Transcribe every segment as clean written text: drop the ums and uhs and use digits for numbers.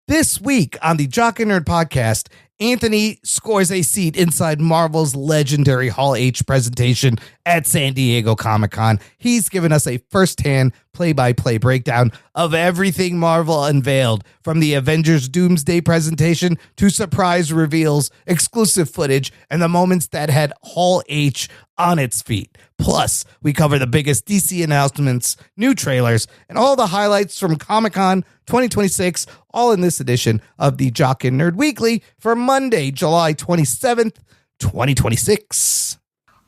This week on the Jock and Nerd Podcast, Anthony scores a seat inside Marvel's legendary Hall H presentation at San Diego Comic-Con. He's given us a first-hand play-by-play breakdown of everything Marvel unveiled, from the Avengers Doomsday presentation to surprise reveals, exclusive footage, and the moments that had Hall H on its feet. Plus, we cover the biggest DC announcements, new trailers, and all the highlights from Comic-Con 2026, all in this edition of the Jock and Nerd Weekly for Monday, July 27th, 2026.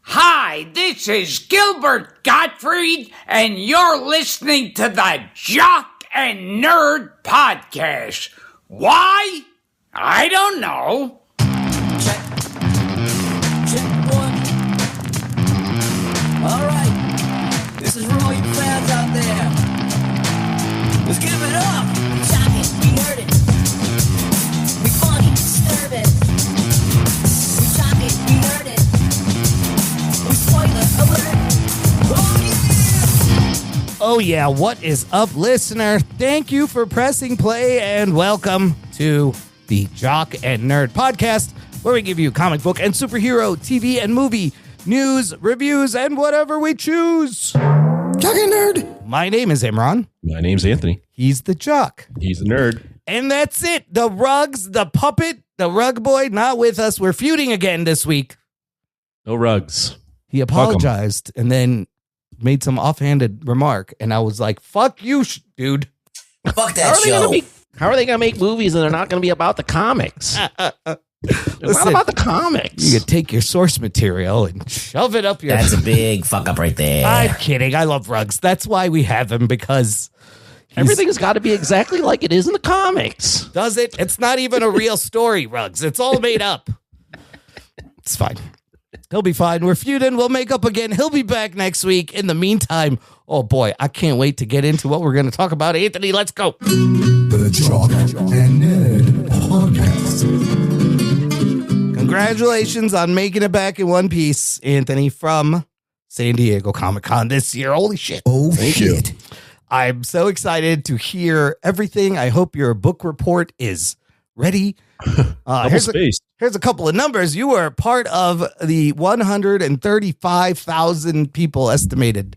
Hi, this is Gilbert Gottfried, and you're listening to the Jock and Nerd Podcast. Why? I don't know. Check one. All right, this is for all you fans out there. Let's give it up. Jock it, we heard it. We funny, disturb it. We jock it, we heard it. We spoiler alert. Oh yeah, what is up, listener? Thank you for pressing play and welcome to the Jock and Nerd Podcast, where we give you comic book and superhero, TV and movie news, reviews, and whatever we choose. Jock and Nerd. My name is Imran. My name's Anthony. He's the Jock. He's the nerd. And that's it. The Rugs, the puppet, the rug boy, not with us. We're feuding again this week. No rugs. He apologized and then made some offhanded remark. And I was like, fuck you, dude. Fuck that show. How are they going to make movies and they're not going to be about the comics? It's not about the comics. You could take your source material and shove it up your... That's a big fuck up right there. I'm kidding. I love Rugs. That's why we have him, because... Everything's got to be exactly like it is in the comics. Does it? It's not even a real story, Rugs. It's all made up. It's fine. He'll be fine. We're feuding. We'll make up again. He'll be back next week. In the meantime, oh boy, I can't wait to get into what we're going to talk about. Anthony, let's go. The Jock and Nerd Podcast. Congratulations on making it back in one piece, Anthony, from San Diego Comic-Con this year. Holy shit. Oh, shit. I'm so excited to hear everything. I hope your book report is ready. Here's a couple of numbers. You were part of the 135,000 people estimated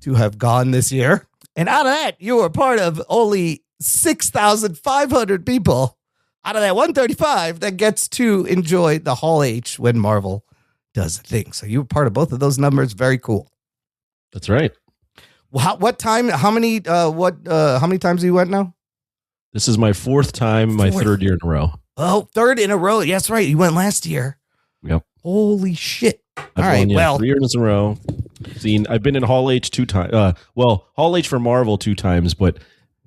to have gone this year. And out of that, you were part of only 6,500 people out of that 135 that gets to enjoy the Hall H when Marvel does a thing. So you were part of both of those numbers. Very cool. That's right. What time? How many times you went now? This is my fourth time, my third year in a row. Oh, third in a row. Yes, right. You went last year. Yep. Holy shit. All right. Well, 3 years in a row. I've been in Hall H 2 times. Hall H for Marvel 2 times, but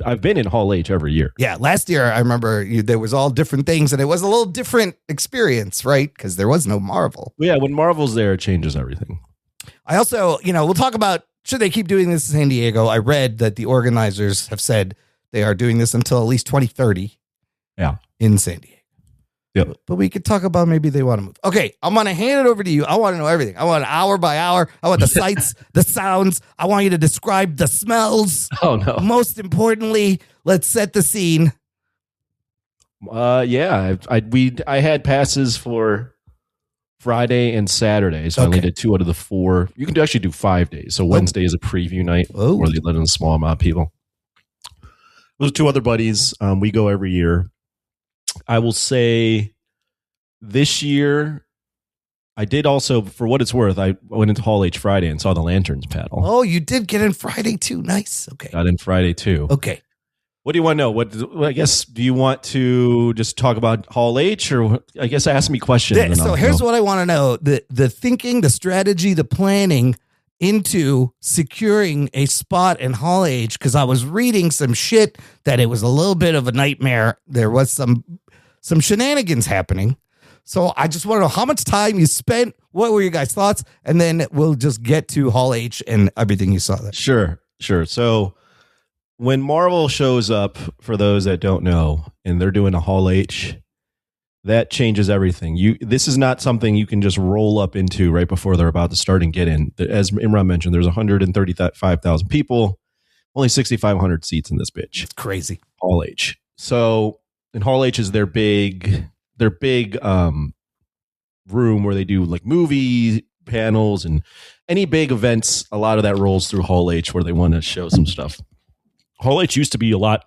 I've been in Hall H every year. Yeah. Last year, I remember there was all different things and it was a little different experience, right? Because there was no Marvel. Yeah. When Marvel's there, it changes everything. I also, we'll talk about, should they keep doing this in San Diego? I read that the organizers have said they are doing this until at least 2030. Yeah. In San Diego. Yep. But we could talk about maybe they want to move. Okay, I'm going to hand it over to you. I want to know everything. I want hour by hour. I want the sights, the sounds. I want you to describe the smells. Oh, no. Most importantly, let's set the scene. Yeah. I had passes for Friday and Saturday, so I only did 2 out of the 4. You can actually do 5 days. So Wednesday is a preview night where they let in a small amount of people. Those are 2 other buddies. We go every year. I will say this year, I did also, for what it's worth, I went into Hall H Friday and saw the Lanterns panel. Oh, you did get in Friday too. Nice. Okay. Got in Friday too. Okay. What do you want to know? I guess, do you want to just talk about Hall H, or I guess ask me questions? So here's what I want to know. The thinking, the strategy, the planning into securing a spot in Hall H, because I was reading some shit that it was a little bit of a nightmare. There was some shenanigans happening. So I just want to know how much time you spent. What were your guys' thoughts? And then we'll just get to Hall H and everything you saw there. Sure. So when Marvel shows up, for those that don't know, and they're doing a Hall H, that changes everything. This is not something you can just roll up into right before they're about to start and get in. As Imran mentioned, there's 135,000 people, only 6,500 seats in this bitch. It's crazy. Hall H. So and Hall H is their big room where they do like movie panels and any big events. A lot of that rolls through Hall H where they want to show some stuff. Hall H used to be a lot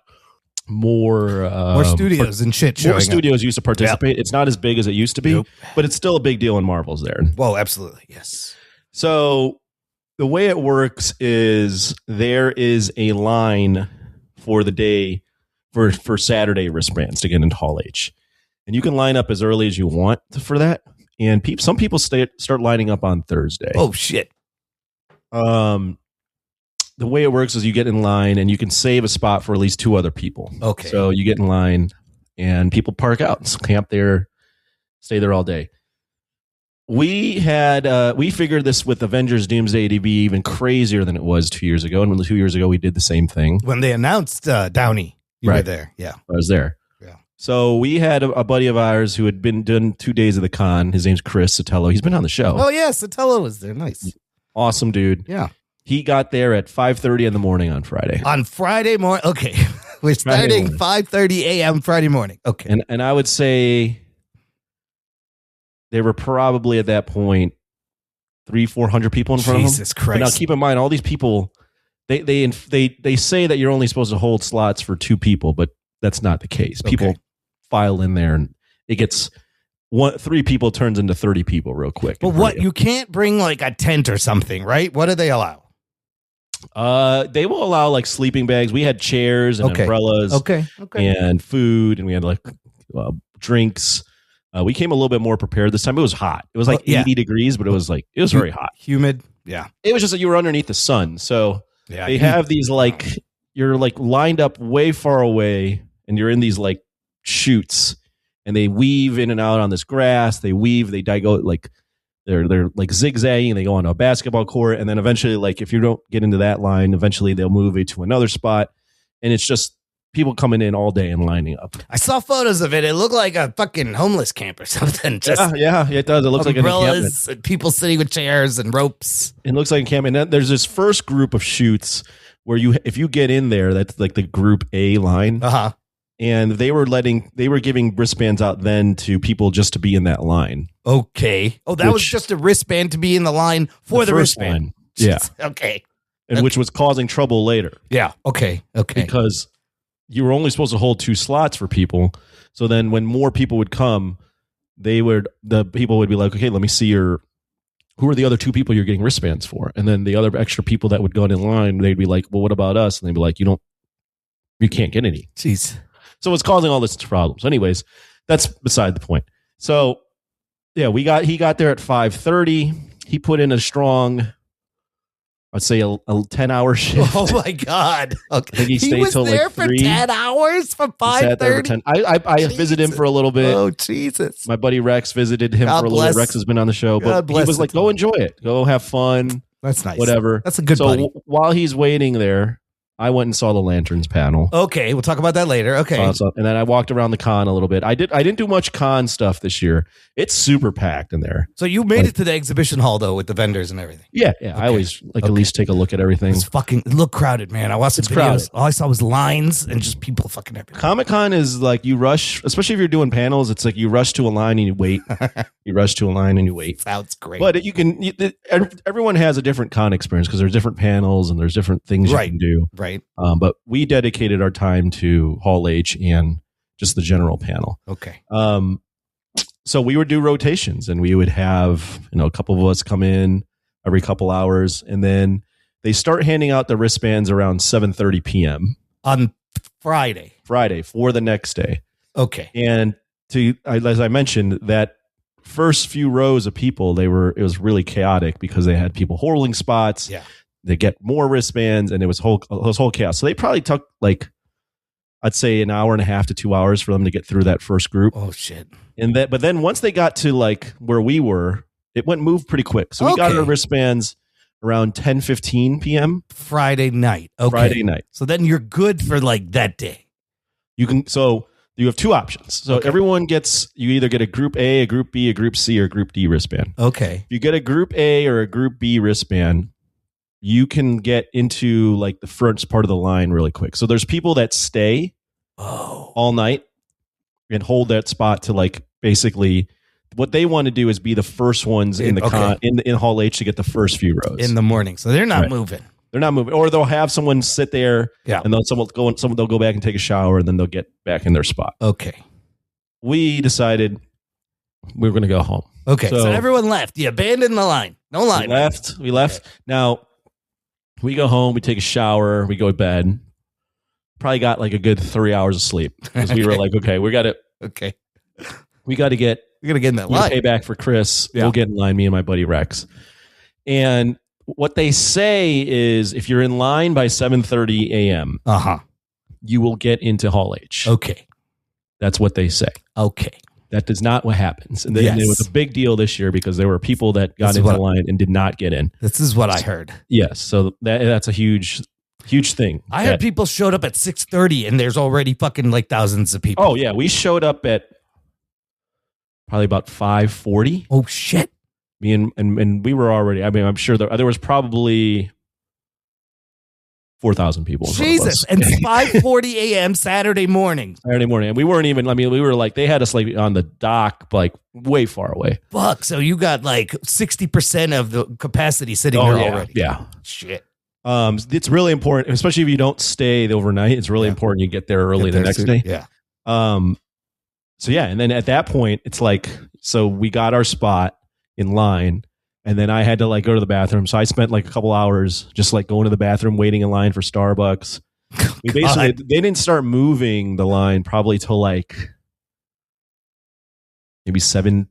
more studios and shit. More studios used to participate. Yep. It's not as big as it used to be, but it's still a big deal when Marvel's there. Whoa, absolutely, yes. So the way it works is there is a line for the day for Saturday wristbands to get into Hall H, and you can line up as early as you want for that. And some people start lining up on Thursday. Oh shit. The way it works is you get in line and you can save a spot for at least 2 other people. Okay. So you get in line and people park out, camp there, stay there all day. We figured this with Avengers Doomsday to be even crazier than it was 2 years ago. And 2 years ago, we did the same thing. When they announced Downey, you were there. Yeah. I was there. Yeah. So we had a buddy of ours who had been doing 2 days of the con. His name's Chris Sotelo. He's been on the show. Oh, yeah. Sotelo was there. Nice. Awesome dude. Yeah. He got there at 5:30 in the morning on Friday. On Friday morning? Okay. We're starting 5:30 a.m. Friday morning. Okay. And I would say there were probably at that point 300-400 people in front of him. Jesus Christ. But now keep in mind, all these people, they say that you're only supposed to hold slots for 2 people, but that's not the case. People file in there and it gets 3 people turns into 30 people real quick. But what, you can't bring like a tent or something, right? What do they allow? They will allow like sleeping bags. We had chairs and umbrellas, and food, and we had like drinks. We came a little bit more prepared this time. It was hot. It was like 80 degrees, but it was very hot, humid. Yeah, it was just that you were underneath the sun. So they have these like you're like lined up way far away, and you're in these like chutes, and they weave in and out on this grass. They go like. They're like zigzagging. They go onto a basketball court, and then eventually, like if you don't get into that line, eventually they'll move you to another spot, and it's just people coming in all day and lining up. I saw photos of it. It looked like a fucking homeless camp or something. Just yeah, it does. It looks like an umbrellas, people sitting with chairs and ropes. It looks like an encampment. And there's this first group of chutes where if you get in there, that's like the Group A line. And they were giving wristbands out then to people just to be in that line. Okay. Oh, that was just a wristband to be in the line for the wristband. Line. Yeah. Okay. And which was causing trouble later. Yeah. Okay. Because you were only supposed to hold 2 slots for people. So then when more people would come, the people would be like, okay, let me see who are the other 2 people you're getting wristbands for? And then the other extra people that would go in line, they'd be like, well, what about us? And they'd be like, you can't get any. Jeez. So it's causing all this problems. Anyways, that's beside the point. So yeah, he got there at 5:30. He put in a strong, I'd say a 10-hour shift. Oh my God. Okay. I think he stayed was till there like for 3. 10 hours from 5:30. I visited him for a little bit. Oh Jesus. My buddy Rex visited him for a little bit. Rex has been on the show, but he was like, go enjoy it. Go have fun. That's nice. Whatever. That's a good buddy. While he's waiting there, I went and saw the Lanterns panel. Okay, we'll talk about that later. Okay. And then I walked around the con a little bit. I didn't do much con stuff this year. It's super packed in there. So you made it to the exhibition hall though with the vendors and everything. Yeah. Okay. I always at least take a look at everything. It looked crowded, man. I watched the videos. Crowded. All I saw was lines and just people fucking everywhere. Comic-Con is like you rush, especially if you're doing panels, it's like you rush to a line and you wait. You rush to a line and you wait. Sounds great. But everyone has a different con experience because there's different panels and there's different things you can do. Right. But we dedicated our time to Hall H and just the general panel. Okay. So we would do rotations and we would have, a couple of us come in every couple hours, and then they start handing out the wristbands around 7:30 p.m. on Friday for the next day. Okay. And as I mentioned, that first few rows of people, it was really chaotic because they had people holding spots. Yeah. They get more wristbands, and it was whole chaos. So they probably took like, I'd say an hour and a half to 2 hours for them to get through that first group. Oh shit! But then once they got to like where we were, it moved pretty quick. So we got our wristbands around 10:15 p.m. Friday night. Okay. Friday night. So then you're good for like that day. You have 2 options. So everyone you either get a Group A, a Group B, a Group C, or a Group D wristband. Okay. If you get a Group A or a Group B wristband, you can get into like the front part of the line really quick. So there's people that stay all night and hold that spot to like basically what they want to do is be the first ones in the in Hall H to get the first few rows in the morning. So they're not moving. They're not moving, or they'll have someone sit there, and then they'll go back and take a shower, and then they'll get back in their spot. Okay. We decided we were going to go home. Okay, so everyone left. You abandoned the line. No line. We left. Okay. Now, we go home, we take a shower, we go to bed. Probably got like a good 3 hours of sleep because we were like, okay, we got to get in that line. Pay back for Chris. Yeah. We'll get in line, me and my buddy Rex. And what they say is if you're in line by 7:30 a.m., you will get into Hall H. Okay. That's what they say. Okay. That is not what happens. And it was a big deal this year because there were people that got into the line and did not get in. This is what I heard. Yes. So that's a huge thing. I heard people showed up at 6:30 and there's already fucking like thousands of people. Oh, yeah. We showed up at probably about 5:40. Oh, shit. Me and we were already, I mean, I'm sure there was probably 4,000 people. Jesus. And 5:40 a.m. Saturday morning. And we weren't even, I mean, we were like, they had us like on the dock, like way far away. Fuck. So you got like 60% of the capacity sitting there already. Yeah. Shit. It's really important, especially if you don't stay overnight. It's really important you get there early the next day. Yeah. So yeah. And then at that point, it's like, so we got our spot in line. And then I had to like go to the bathroom. So I spent like a couple hours just like going to the bathroom, waiting in line for Starbucks. They didn't start moving the line probably till like maybe 7:30.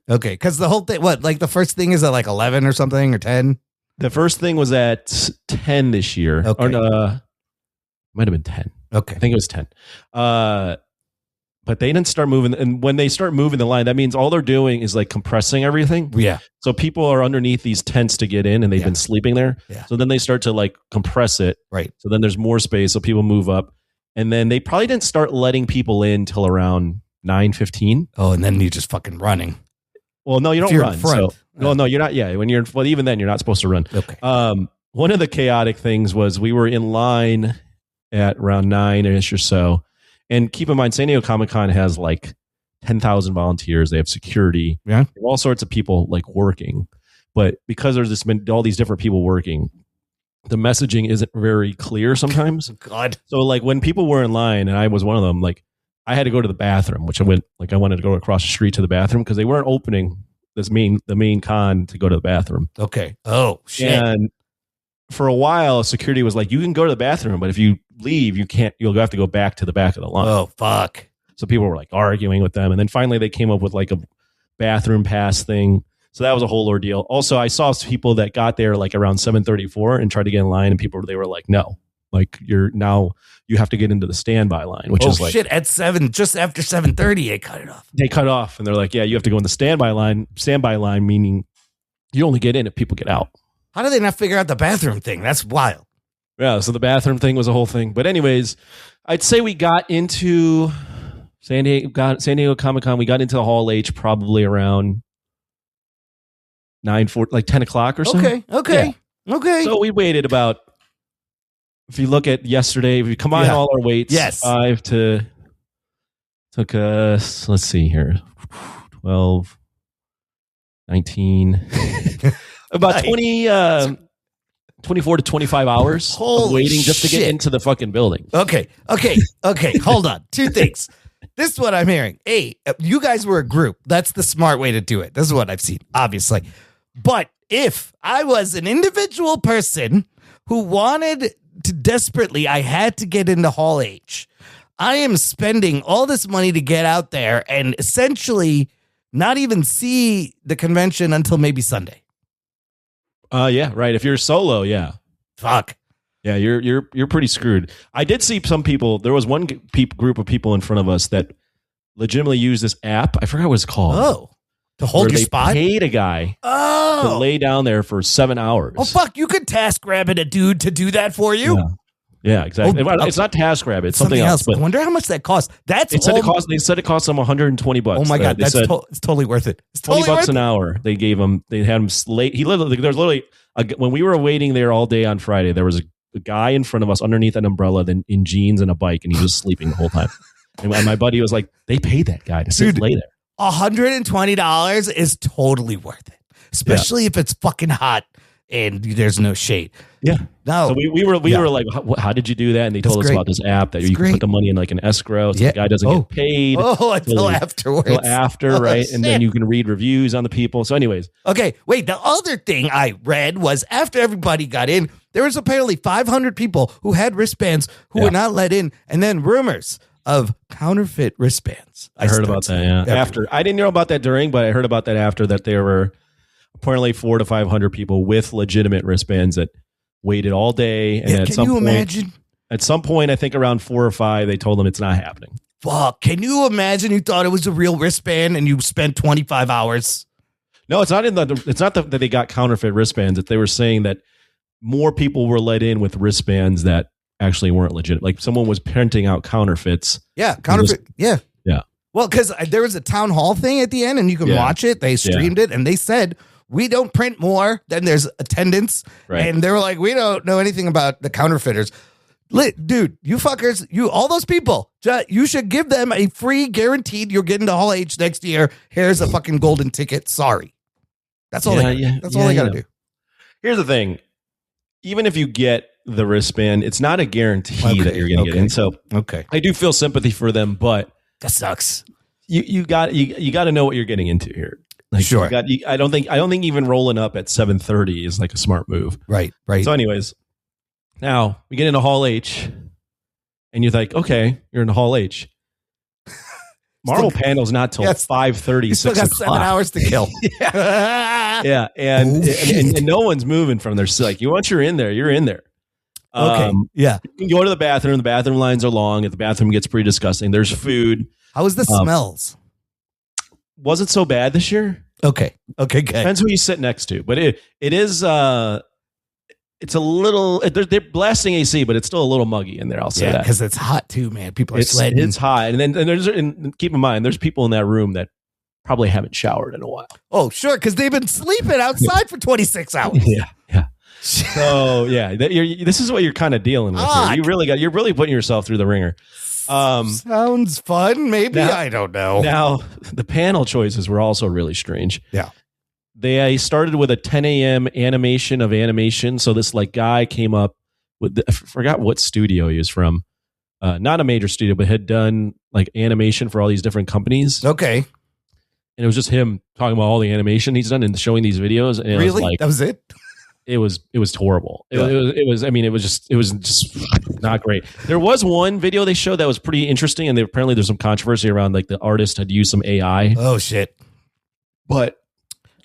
Okay. Because the whole thing, like the first thing is at like 11 or something or 10? The first thing was at 10 this year. Okay. Or might have been 10. Okay. I think it was 10. But they didn't start moving. And when they start moving the line, that means all they're doing is like compressing everything. Yeah. So people are underneath these tents to get in and they've been sleeping there. Yeah. So then they start to like compress it. Right. So then there's more space. So people move up. And then they probably didn't start letting people in till around 9:15. Oh, and then you're just fucking running. Well, no, you don't run. So, no, you're not. Yeah. Even then you're not supposed to run. Okay. One of the chaotic things was we were in line at around 9-ish or so. And keep in mind, San Diego Comic-Con has like 10,000 volunteers. They have security. Yeah. All sorts of people like working. But because there's been all these different people working, the messaging isn't very clear sometimes. God. So like when people were in line, and I was one of them, like I had to go to the bathroom, which I wanted to go across the street to the bathroom because they weren't opening the main con to go to the bathroom. Okay. Oh, shit. And for a while, security was like, you can go to the bathroom, but if you leave, you'll have to go back to the back of the line. Oh, fuck. So people were like arguing with them. And then finally they came up with like a bathroom pass thing. So that was a whole ordeal. Also, I saw people that got there like around 7:34 and tried to get in line, and they were like, no, like you have to get into the standby line, which is like, shit, at 7, just after 7:30, they cut it off. They cut off and they're like, yeah, you have to go in the standby line, meaning you only get in if people get out. How do they not figure out the bathroom thing? That's wild. Yeah, so the bathroom thing was a whole thing. But anyways, I'd say we got into San Diego Comic-Con. We got into the Hall H probably around 9:40, like 10 o'clock or so. Okay. So we waited about, if you look at yesterday, if you combine all our weights, 5 to, took us, let's see here, 12, 19, about 24 to 25 hours of waiting just to get into the fucking building. Okay. Hold on. Two things. This is what I'm hearing. A, you guys were a group. That's the smart way to do it. This is what I've seen, obviously. But if I was an individual person who wanted to desperately, I had to get into Hall H. I am spending all this money to get out there and essentially not even see the convention until maybe Sunday. Yeah, right. If you're solo, yeah. Fuck. Yeah, you're pretty screwed. I did see some people. There was one group of people in front of us that legitimately used this app. I forgot what it's called. Oh, to hold your spot. Paid a guy to lay down there for 7 hours. Oh fuck! You could TaskRabbit a dude to do that for you. Yeah, exactly. It's not TaskRabbit. It's something else. But I wonder how much that costs. They said it cost them $120. Oh my god, it's totally worth it. It's totally $20 an hour. They gave him. They had him late. He literally. There's literally when we were waiting there all day on Friday. There was a guy in front of us underneath an umbrella, then in jeans and a bike, and he was sleeping the whole time. And my buddy was like, they paid that guy to sit and lay there. $120 is totally worth it, especially if it's fucking hot and there's no shade. Yeah. No. So we were like, how did you do that? And they told us about this app that you can put the money in like an escrow, so the guy doesn't get paid. Until afterwards. Until after, right? Shit. And then you can read reviews on the people. So, anyways. Okay, wait. The other thing I read was after everybody got in, there was apparently 500 people who had wristbands who were not let in, and then rumors of counterfeit wristbands. I heard about that. Yeah. After I didn't know about that during, but I heard about that after that there were apparently 400 to 500 people with legitimate wristbands that waited all day. And can you imagine? At some point, I think around 4 or 5, they told them it's not happening. Fuck. Can you imagine you thought it was a real wristband and you spent 25 hours? No, it's not that they got counterfeit wristbands. That they were saying that more people were let in with wristbands that actually weren't legit. Like someone was printing out counterfeits. Yeah, counterfeit. Yeah. Well, because there was a town hall thing at the end and you can watch it. They streamed it and they said, we don't print more than there's attendance. Right. And they were like, we don't know anything about the counterfeiters. Dude, you fuckers, all those people, you should give them a free guaranteed you're getting to Hall H next year. Here's a fucking golden ticket. Sorry. That's all That's all they got to do. Here's the thing. Even if you get the wristband, it's not a guarantee that you're going to get in. So I do feel sympathy for them, but that sucks. You got to know what you're getting into here. Like, sure. I don't think even rolling up at 7:30 is like a smart move. Right. So anyways, now we get into Hall H and you're like, okay, you're in Hall H. Marvel panel's not till 5:30, you still 6 got 7 hours to kill. Yeah. And no one's moving from there. So like, once you're in there, you're in there. Okay. You can go to the bathroom. The bathroom lines are long. If the bathroom gets pretty disgusting, there's food. How was the smells? Wasn't so bad this year. Okay, good. Depends who you sit next to, but it is it's a little. They're blasting AC, but it's still a little muggy in there. I'll say that because it's hot too, man. People are sweating. It's hot, and keep in mind, there's people in that room that probably haven't showered in a while. Oh, sure, because they've been sleeping outside for 26 hours. Yeah. So this is what you're kind of dealing with here. You're really putting yourself through the ringer. Sounds fun. Maybe I don't know. Now the panel choices were also really strange. Yeah. They started with a 10 a.m. animation of animation. So this like guy came up with I forgot what studio he was from. Not a major studio, but had done like animation for all these different companies. Okay. And it was just him talking about all the animation he's done and showing these videos. And really? It was like, that was it? It was horrible. It was just not great. There was one video they showed that was pretty interesting, and apparently there's some controversy around like the artist had used some AI. Oh shit! But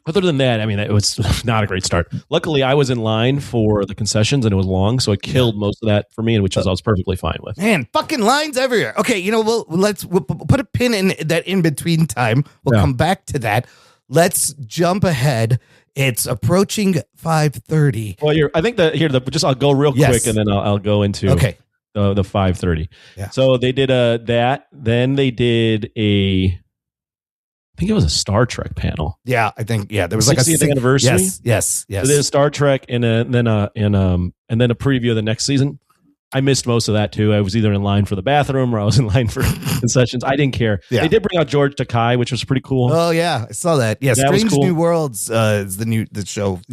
other than that, I mean, it was not a great start. Luckily, I was in line for the concessions, and it was long, so it killed most of that for me, and I was perfectly fine with. Man, fucking lines everywhere. Okay, we'll put a pin in that in between time. We'll come back to that. Let's jump ahead. It's approaching 5:30. Well, I think I'll go real quick, and then I'll go into the 5:30. Yeah. So they did that. Then they did I think it was a Star Trek panel. Yeah, I think there was like a 60th anniversary. Yes. So they did Star Trek and then a preview of the next season. I missed most of that too. I was either in line for the bathroom or I was in line for concessions. I didn't care. Yeah. They did bring out George Takei, which was pretty cool. Oh yeah, I saw that. Yeah, that Strange New Worlds is the new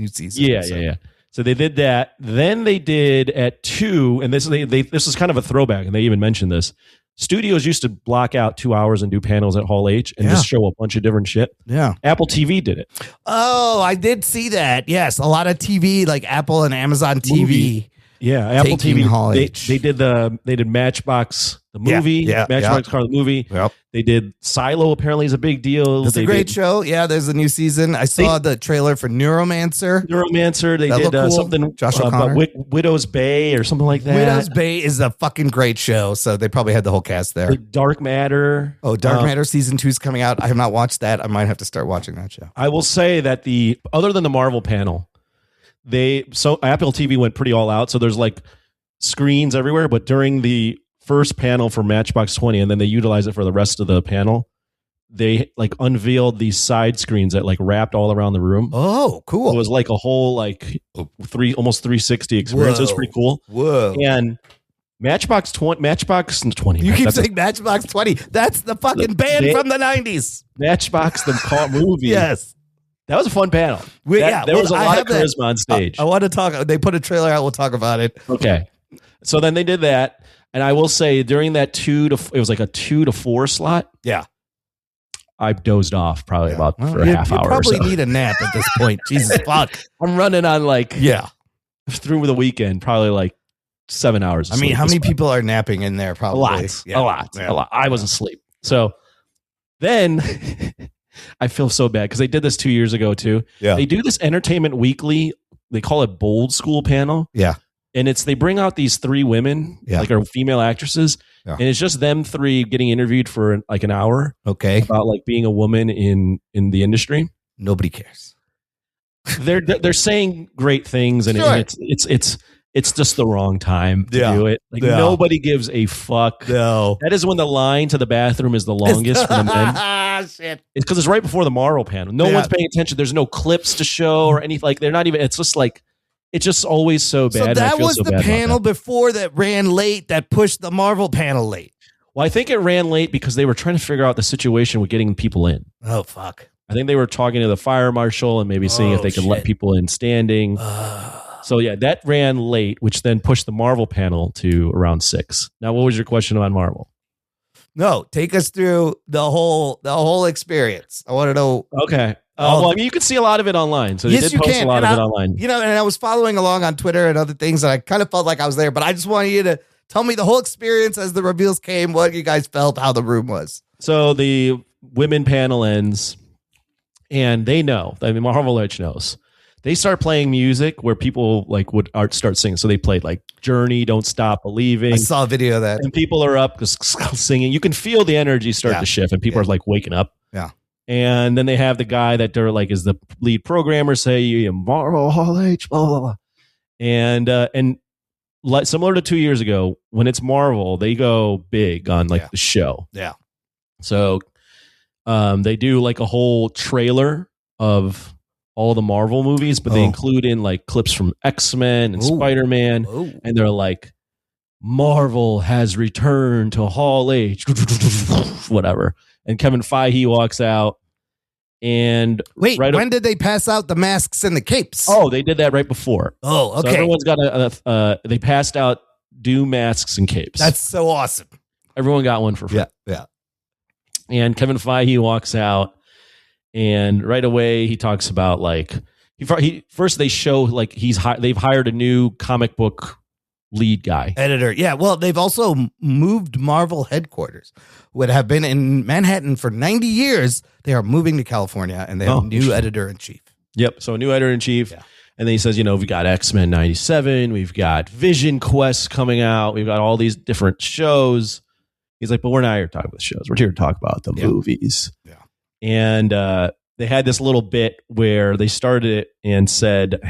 season. Yeah. So they did that. Then they did at 2, and this is kind of a throwback, and they even mentioned this. Studios used to block out 2 hours and do panels at Hall H and just show a bunch of different shit. Yeah. Apple TV did it. Oh, I did see that. Yes, a lot of TV like Apple and Amazon TV. Movie. Yeah, Apple TV. Hall H. They did Matchbox the movie. Matchbox car the movie. Yep. They did Silo. Apparently is a big deal. It's a great show. Yeah, there's a new season. I saw the trailer for Neuromancer. They did cool. something Josh about Widow's Bay or something like that. Widow's Bay is a fucking great show. So they probably had the whole cast there. Dark Matter. Oh, Dark Matter season 2 is coming out. I have not watched that. I might have to start watching that show. I will say that other than the Marvel panel, Apple TV went pretty all out. So there's like screens everywhere, but during the first panel for Matchbox 20, and then they utilize it for the rest of the panel, they like unveiled these side screens that like wrapped all around the room. Oh, cool. It was like a whole like almost 360 experience. It was pretty cool. Whoa. And Matchbox 20. You keep saying Matchbox 20. That's the fucking band from the 90s. Matchbox, the movie. Yes. That was a fun panel. There was a lot of charisma on stage. I want to talk. They put a trailer out. We'll talk about it. Okay. So then they did that. And I will say during that it was like a 2 to 4 slot. Yeah. I dozed off probably for a half hour. You probably or so. need a nap at this point. Jesus fuck. I'm running on through the weekend, probably like 7 hours. I mean, how many people are napping in there? Probably a lot. I was asleep. So then I feel so bad because they did this 2 years ago too. Yeah. They do this Entertainment Weekly. They call it Bold School panel. Yeah. And they bring out these 3 women, like are female actresses. Yeah. And it's just them 3 getting interviewed for like an hour. Okay. About like being a woman in the industry. Nobody cares. They're saying great things, and sure. it's just the wrong time to do it. Like nobody gives a fuck. No. That is when the line to the bathroom is the longest for the men. Shit. It's because it's right before the Marvel panel. No one's paying attention. There's no clips to show or anything. Like they're not even. It's just like it's just always so bad. So that was the panel before that ran late that pushed the Marvel panel late. Well, I think it ran late because they were trying to figure out the situation with getting people in. Oh fuck. I think they were talking to the fire marshal and maybe seeing if they could let people in standing. So yeah, that ran late, which then pushed the Marvel panel to around 6. Now, what was your question on Marvel? No, take us through the whole experience. I want to know. Okay. Well, I mean, you can see a lot of it online. So they did post a lot of it online. You know, and I was following along on Twitter and other things, and I kind of felt like I was there. But I just wanted you to tell me the whole experience as the reveals came, what you guys felt, how the room was. So the women panel ends, and they know. I mean, Marvel Edge knows. They start playing music where people like would start singing. So they played like Journey, Don't Stop Believing. I saw a video of that. And people are up singing. You can feel the energy start to shift, and people are like waking up. Yeah. And then they have the guy that they're like is the lead programmer say Marvel Hall H, blah blah blah. And like similar to 2 years ago, when it's Marvel, they go big on like the show. Yeah. So they do like a whole trailer of all the Marvel movies, but they include in like clips from X-Men and Spider-Man. And they're like, Marvel has returned to Hall H, whatever. And Kevin Feige walks out. And wait, when did they pass out the masks and the capes? Oh, they did that right before. Oh, okay. So everyone's got they passed out Doom masks and capes. That's so awesome. Everyone got one for free. Yeah. And Kevin Feige walks out, and right away he talks about like first they show like they've hired a new comic book lead guy, editor. Yeah, well, they've also moved Marvel headquarters. Would have been in Manhattan for 90 years. They are moving to California, and they have a new editor in chief. Yep. So a new editor in chief. Yeah. And then he says, we've got X-Men 97, we've got Vision Quest coming out, we've got all these different shows. He's like, but we're not here to talk about the shows. We're here to talk about the movies. Yeah. And they had this little bit where they started it and said,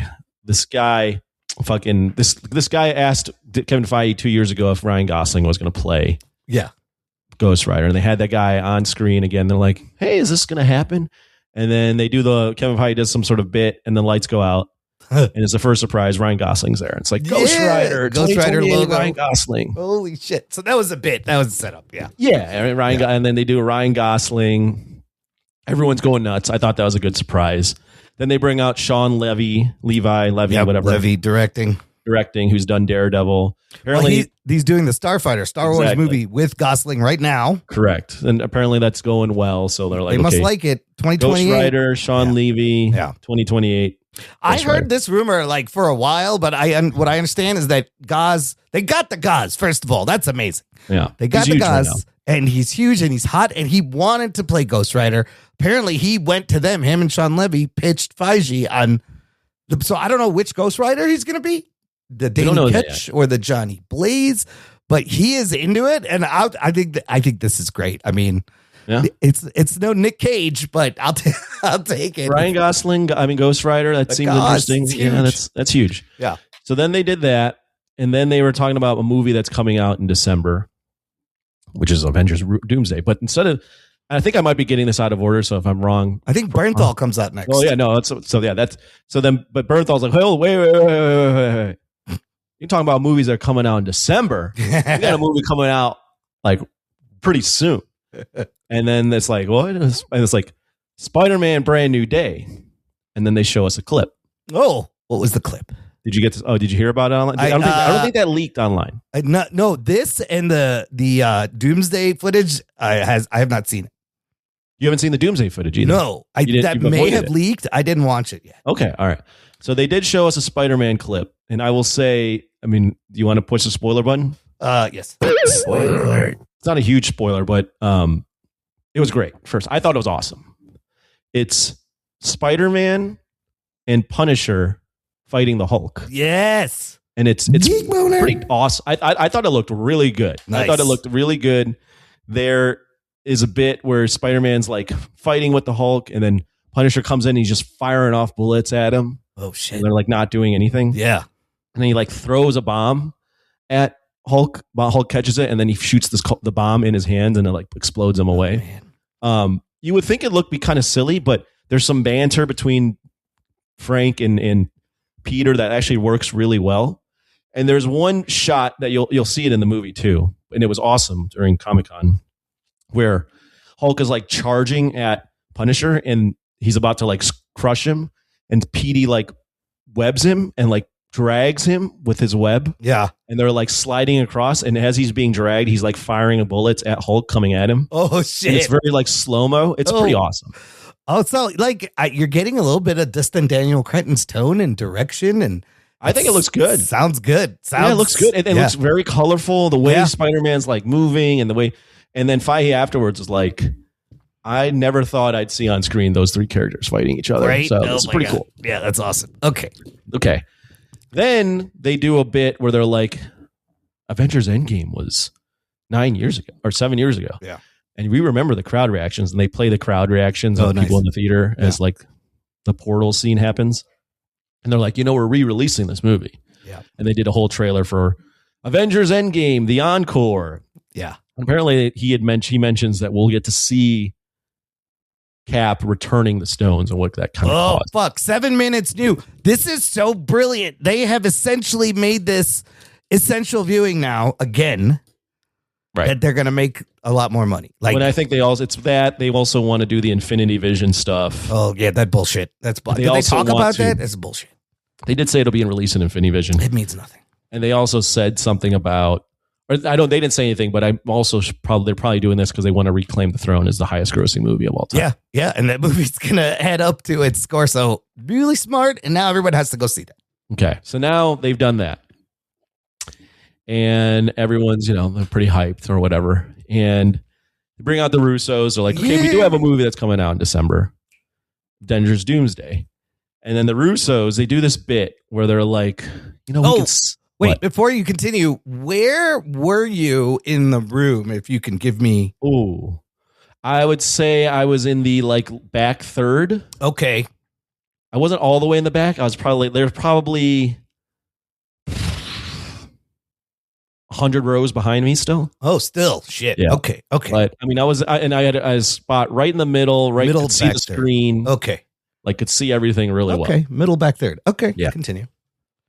this guy asked Kevin Feige 2 years ago if Ryan Gosling was going to play Ghost Rider. And they had that guy on screen again. They're like, hey, is this going to happen? And then Kevin Feige does some sort of bit and the lights go out. And it's the first surprise. Ryan Gosling's there. It's like Ghost Rider logo. Ryan Gosling. Holy shit! So that was a bit. That was a setup. Yeah. And then they do Ryan Gosling. Everyone's going nuts. I thought that was a good surprise. Then they bring out Sean Levi, whatever. Levy directing, who's done Daredevil. Apparently, he's doing the Starfighter, Star Wars movie with Gosling right now. Correct. And apparently that's going well. So they're like, they must like it. 2028. Ghost Rider, Sean Levy, 2028. I heard this rumor like for a while, but what I understand is that they got the Gaz, first of all. That's amazing. Yeah. They got the Gaz, and he's huge and he's hot, and he wanted to play Ghost Rider. Apparently, he went to them. Him and Sean Levy pitched Feige on. So I don't know which Ghost Rider he's going to be, the Danny Ketch or the Johnny Blaze, but he is into it, and I think this is great. I mean, it's no Nick Cage, but I'll take it. Ryan Gosling, Ghost Rider. That seems interesting. Yeah, that's huge. Yeah. So then they did that, and then they were talking about a movie that's coming out in December, which is Avengers Doomsday. But instead of, I think I might be getting this out of order. So if I'm wrong, I think Bernthal comes out next. Oh yeah, no. But Bernthal's like, oh, wait. You're talking about movies that are coming out in December. We got a movie coming out like pretty soon. And then it's like, what? And it's like Spider-Man Brand New Day. And then they show us a clip. Oh, what was the clip? Did you get this? Oh, did you hear about it online? I don't think that leaked online. No, this and the Doomsday footage I have not seen it. You haven't seen the Doomsday footage either? No, that may have leaked. I didn't watch it yet. Okay, all right. So they did show us a Spider-Man clip. And I will say, I mean, do you want to push the spoiler button? Yes. Spoiler alert. It's not a huge spoiler, but it was great. First, I thought it was awesome. It's Spider-Man and Punisher fighting the Hulk. Yes. And it's pretty awesome. I thought it looked really good. Nice. I thought it looked really good. There is a bit where Spider-Man's like fighting with the Hulk, and then Punisher comes in and he's just firing off bullets at him. Oh, shit. And they're like not doing anything. Yeah. And then he like throws a bomb at Hulk. Hulk catches it, and then he shoots the bomb in his hands, and it like explodes him away. You would think it looked be kind of silly, but there's some banter between Frank and Peter that actually works really well. And there's one shot that you'll see it in the movie too, and it was awesome during Comic-Con, where Hulk is like charging at Punisher, and he's about to like crush him, and Petey like webs him and like drags him with his web. Yeah. And they're like sliding across, and as he's being dragged, he's like firing bullets at Hulk coming at him. Oh shit. And it's very like slow-mo. It's pretty awesome. Oh, so like you're getting a little bit of Dustin Daniel Cretton's tone and direction, and I think it looks good. Sounds good. It looks good. It looks very colorful. The way Spider-Man's like moving, and the way, and then Fahey afterwards was like, I never thought I'd see on screen those three characters fighting each other. Right? So it's pretty cool. Yeah, that's awesome. Okay. Then they do a bit where they're like, Avengers Endgame was 9 years ago or 7 years ago. Yeah. And we remember the crowd reactions, and they play the crowd reactions of people in the theater as like the portal scene happens. And they're like, we're re-releasing this movie. Yeah. And they did a whole trailer for Avengers Endgame, the encore. Yeah. And apparently he mentions that we'll get to see Cap returning the stones and what that kind of caused. Fuck. 7 minutes new. This is so brilliant. They have essentially made this essential viewing now again. Right. That they're going to make a lot more money. Like, when I think they also want to do the Infinity Vision stuff. Oh yeah, that bullshit. That's bullshit. Did they talk about that? That's bullshit. They did say it'll be released in Infinity Vision. It means nothing. And they also said something about, or they didn't say anything, but I'm also they're probably doing this because they want to reclaim the throne as the highest grossing movie of all time. Yeah, and that movie's gonna head up to its score. So really smart, and now everyone has to go see that. Okay, so now they've done that, and everyone's they're pretty hyped or whatever, and they bring out the Russos. They're like, okay, we do have a movie that's coming out in December, Avengers Doomsday, and then the Russos, they do this bit where they're like, Wait, before you continue, where were you in the room? If you can give me. Ooh, I would say I was in the like back third. Okay. I wasn't all the way in the back. There's probably 100 rows behind me still. Oh, still shit. Yeah. Okay. But I mean, I had a spot right in the middle, right, could see the screen. Okay. Like could see everything really well. Okay, middle back third. Okay, yeah. Continue.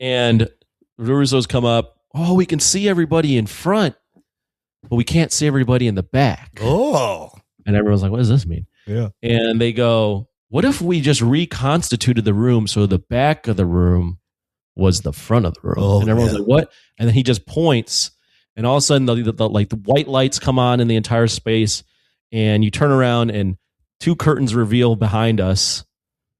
And the Russos come up. Oh, we can see everybody in front, but we can't see everybody in the back. Oh. And everyone's like, what does this mean? Yeah. And they go, what if we just reconstituted the room so the back of the room was the front of the room? Oh, and everyone's like, what? And then he just points, and all of a sudden the white lights come on in the entire space, and you turn around and two curtains reveal behind us.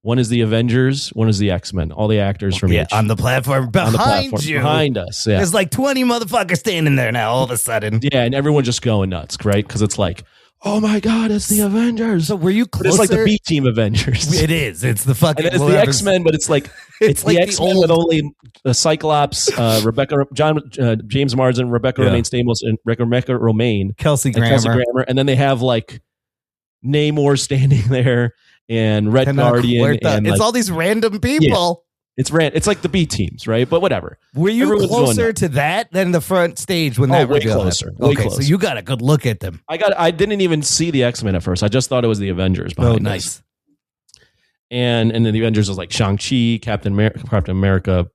One is the Avengers, one is the X-Men. All the actors from each. On the platform behind you. Behind us, yeah. There's like 20 motherfuckers standing there now all of a sudden. Yeah, and everyone's just going nuts, right? Because it's like, oh my God, it's the Avengers. So were you closer? It's like the B-team Avengers. It is. It's the fucking... And it's the X-Men, but it's like... It's like the X-Men with only Cyclops, James Marsden, Rebecca Romaine Stamos, and Rebecca Romaine. Kelsey Grammer. And then they have like Namor standing there and Red Guardian. And it's all these random people. Yeah, it's like the B teams, right? But whatever. Were you closer to that than the front stage when that way closer? Way closer. So you got a good look at them. I didn't even see the X-Men at first. I just thought it was the Avengers behind us. Nice. And then the Avengers was like Shang-Chi, Captain America,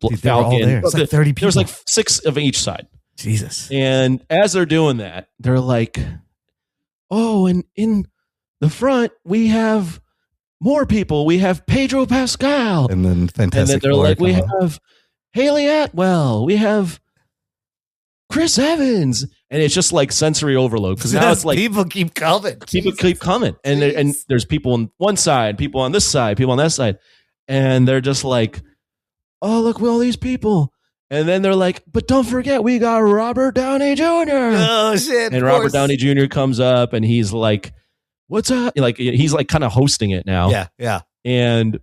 Dude, they were all Falcon. there. It's like 30 people. There's like 6 of each side. Jesus. And as they're doing that, they're like, oh, and in the front, we have more people. We have Pedro Pascal. And then Fantastic And then they're Four like, we come up. have Haley Atwell. We have Chris Evans. And it's just like sensory overload. Because now it's like people keep coming. people keep coming. And there's people on one side, people on this side, people on that side. And they're just like, oh, look, all these people. And then they're like, but don't forget, we got Robert Downey Jr. Oh, shit. And Robert Downey Jr. comes up and he's like, what's up? Like, he's like kind of hosting it now. Yeah, yeah. And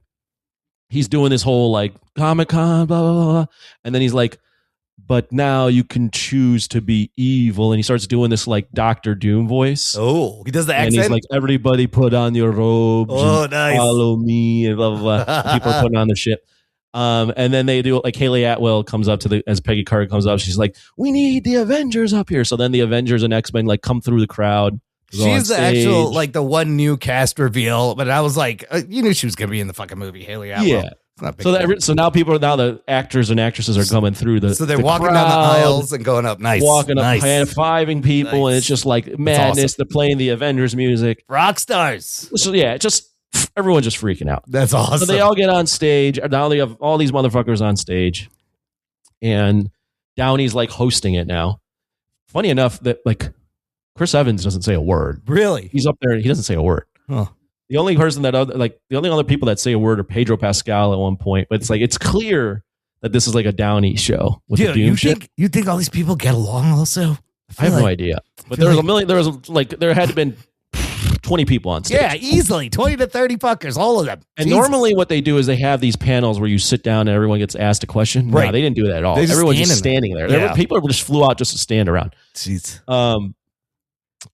he's doing this whole like Comic-Con, blah, blah, blah. And then he's like, but now you can choose to be evil. And he starts doing this like Dr. Doom voice. Oh, he does the And accent? he's like, everybody put on your robes. Oh, and nice. Follow me. And blah, blah, blah. People are putting on their shit. And then they do like Haley Atwell comes up as Peggy Carter comes up. She's like, we need the Avengers up here. So then the Avengers and X-Men like come through the crowd. She's the actual, like the one new cast reveal. But I was like, you knew she was going to be in the fucking movie, Haley Atwell. Yeah. It's not big So deal. so now the actors and actresses are coming through the. So they're the walking down the crowd, aisles and going up. Nice. walking up, nice. high-fiving people, and Nice. it's just like madness. awesome. They're playing the Avengers music. Rock stars. So yeah, everyone's just freaking out. That's awesome. So they all get on stage. Now they have all these motherfuckers on stage, and Downey's like hosting it now. Funny enough that like Chris Evans doesn't say a word. Really? He's up there and he doesn't say a word. Huh. The only person the only other people that say a word are Pedro Pascal at one point. But it's like it's clear that this is like a Downey show with the Dude, Doom shit. you think all these people get along also? I have feel no like- idea. But feel there was like- a million. There had to been 20 people on stage. Yeah, easily. 20 to 30 fuckers, all of them. And Jesus. normally what they do is they have these panels where you sit down and everyone gets asked a question. Right. No, they didn't do that at all. They're just Everyone's just standing standing there. there. Yeah. People just flew out just to stand around. Jeez.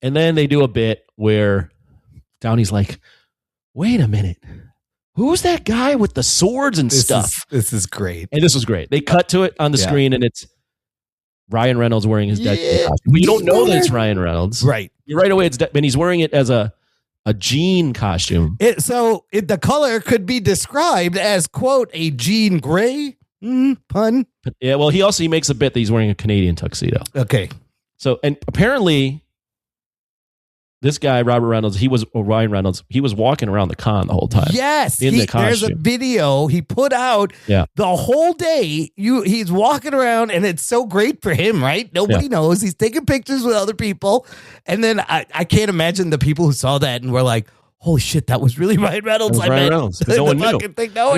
And then they do a bit where Downey's like, wait a minute. Who's that guy with the swords and stuff? This is great. And this was great. They cut to it on the Yeah. screen and it's Ryan Reynolds wearing his Deadpool Yeah. costume. But you don't know that it's Ryan Reynolds. Right. Right away, and he's wearing it as a jean costume. The color could be described as, quote, a Jean Grey pun. Yeah, well, he makes a bit that he's wearing a Canadian tuxedo. Okay. So, and apparently, this guy, Ryan Reynolds, he was walking around the con the whole time. Yes. In the there's a costume. video he put out Yeah. the whole day. He's walking around and it's so great for him, right? Nobody knows. He's taking pictures with other people. And then I can't imagine the people who saw that and were like, holy shit, that was really Ryan Reynolds. That was Ryan Reynolds, 'cause no one knew.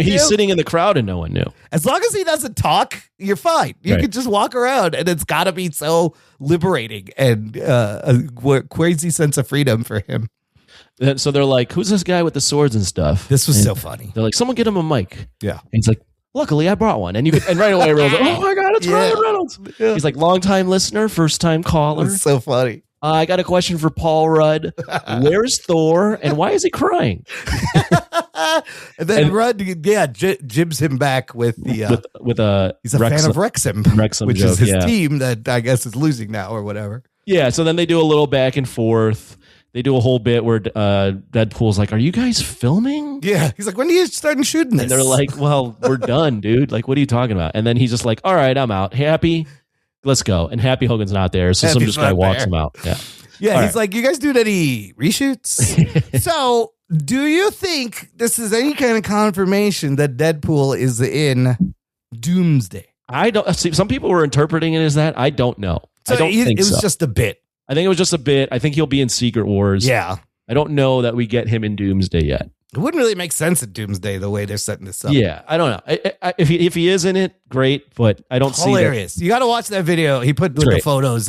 He's knew. sitting in the crowd and no one knew. As long as he doesn't talk, you're fine. You Right. can just walk around, and it's got to be so liberating and a crazy sense of freedom for him. And so they're like, who's this guy with the swords and stuff? This was And so funny. They're like, someone get him a mic. Yeah. And he's like, luckily I brought one. And right away everyone's like, oh my God, it's Yeah. Ryan Reynolds. Yeah. He's like, long time listener, first time caller. It's so funny. I got a question for Paul Rudd. Where's Thor? And why is he crying? And then Rudd, jibs him back with the. With a he's a fan of Wrexham, joke, which is his yeah. team that I guess is losing now or whatever. Yeah, so then they do a little back and forth. They do a whole bit where Deadpool's like, are you guys filming? Yeah, he's like, when are you starting shooting this? And they're like, well, we're done, dude. Like, what are you talking about? And then he's just like, all right, I'm out. Happy, let's go. And Happy Hogan's not there, so some Happy's just guy not walks there. him out. Yeah. Yeah, All he's like, you guys doing any reshoots? So, do you think this is any kind of confirmation that Deadpool is in Doomsday? I don't see. Some people were interpreting it as that. I don't know. So I don't think it was so. just a bit. I think it was just a bit. I think he'll be in Secret Wars. Yeah. I don't know that we get him in Doomsday yet. It wouldn't really make sense at Doomsday the way they're setting this up. Yeah, I don't know. If he is in it, great. But I don't see that. Hilarious. You got to watch that video he put with Great. the photos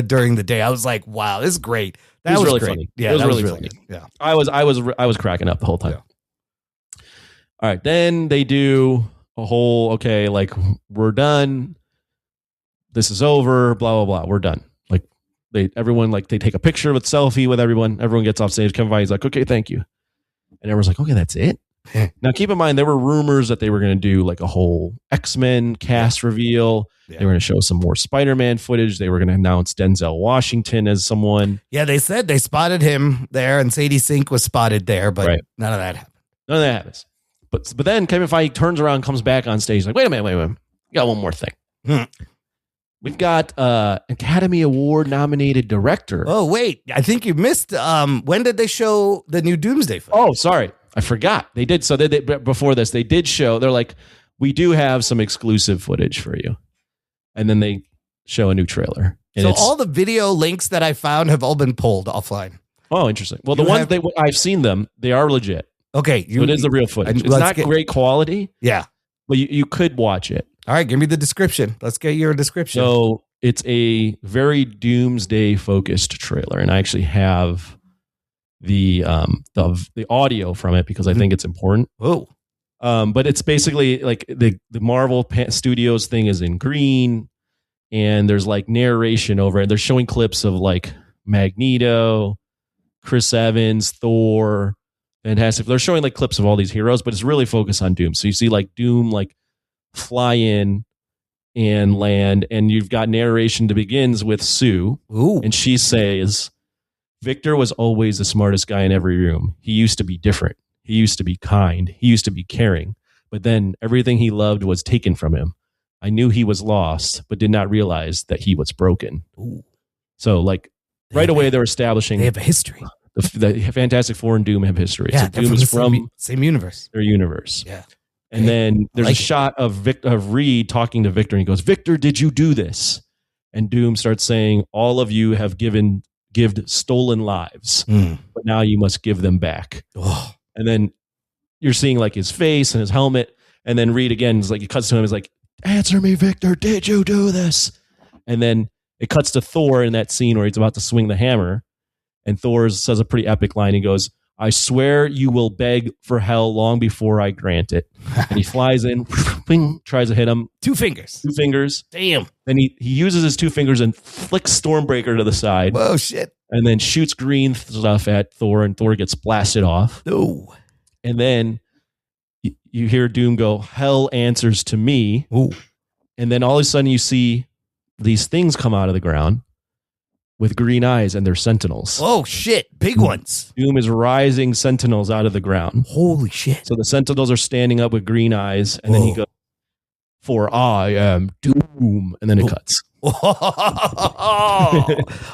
during the day. I was like, wow, this is great. That It was really great. funny. Yeah, It was that really was funny. good. Yeah. I was cracking up the whole time. Yeah. All right, then they do a whole like we're done. This is over. Blah blah blah. We're done. Like they take a picture with selfie with everyone. Everyone gets off stage. Kevin Feige's like, okay, thank you, and everyone's like, okay, that's it. Now keep in mind there were rumors that they were going to do like a whole X-Men cast reveal. Yeah. They were going to show some more Spider-Man footage. They were going to announce Denzel Washington as someone. Yeah, they said they spotted him there, and Sadie Sink was spotted there, but Right. none of that happened. None of that happens. But then Kevin Feige turns around, comes back on stage, like, wait a minute. We got one more thing. We've got Academy Award nominated director. Oh, wait. I think you missed. When did they show the new Doomsday film? Oh, sorry. I forgot. They did. So before this, they did show, they're like, we do have some exclusive footage for you. And then they show a new trailer. And so all the video links that I found have all been pulled offline. Oh, interesting. Well, the ones I've seen them, they are legit. Okay. So it is the real footage. It's not great quality. Yeah. But you could watch it. All right. Give me the description. Let's get your description. So it's a very Doomsday focused trailer. And I actually have the audio from it because I think it's important. Oh. But it's basically like the Marvel Studios thing is in green, and there's like narration over it. They're showing clips of like Magneto, Chris Evans, Thor, Fantastic. They're showing like clips of all these heroes, but it's really focused on Doom. So you see like Doom like fly in and land, and you've got narration that begins with Sue. Ooh. And she says, Victor was always the smartest guy in every room. He used to be different. He used to be kind. He used to be caring. But then everything he loved was taken from him. I knew he was lost, but did not realize that he was broken. Ooh. So like right away, they're establishing they have a history. The Fantastic Four and Doom have history. Yeah, so Doom is from same universe. their universe. Yeah. And then there's a shot of Reed talking to Victor, and he goes, Victor, did you do this? And Doom starts saying, all of you have given stolen lives, but now you must give them back. Oh. And then you're seeing like his face and his helmet. And then Reed again is like, he cuts to him, is like, answer me, Victor, did you do this? And then it cuts to Thor in that scene where he's about to swing the hammer. And Thor says a pretty epic line. He goes, I swear you will beg for hell long before I grant it. And he flies in, tries to hit him. Two fingers. Damn. Then he uses his 2 fingers and flicks Stormbreaker to the side. Whoa, shit. And then shoots green stuff at Thor, and Thor gets blasted off. No. And then you hear Doom go, hell answers to me. Ooh. And then all of a sudden you see these things come out of the ground with green eyes, and they're sentinels. Oh, shit. Big ones. Doom is rising sentinels out of the ground. Holy shit. So the sentinels are standing up with green eyes, and then he goes, for I am Doom. And then it cuts.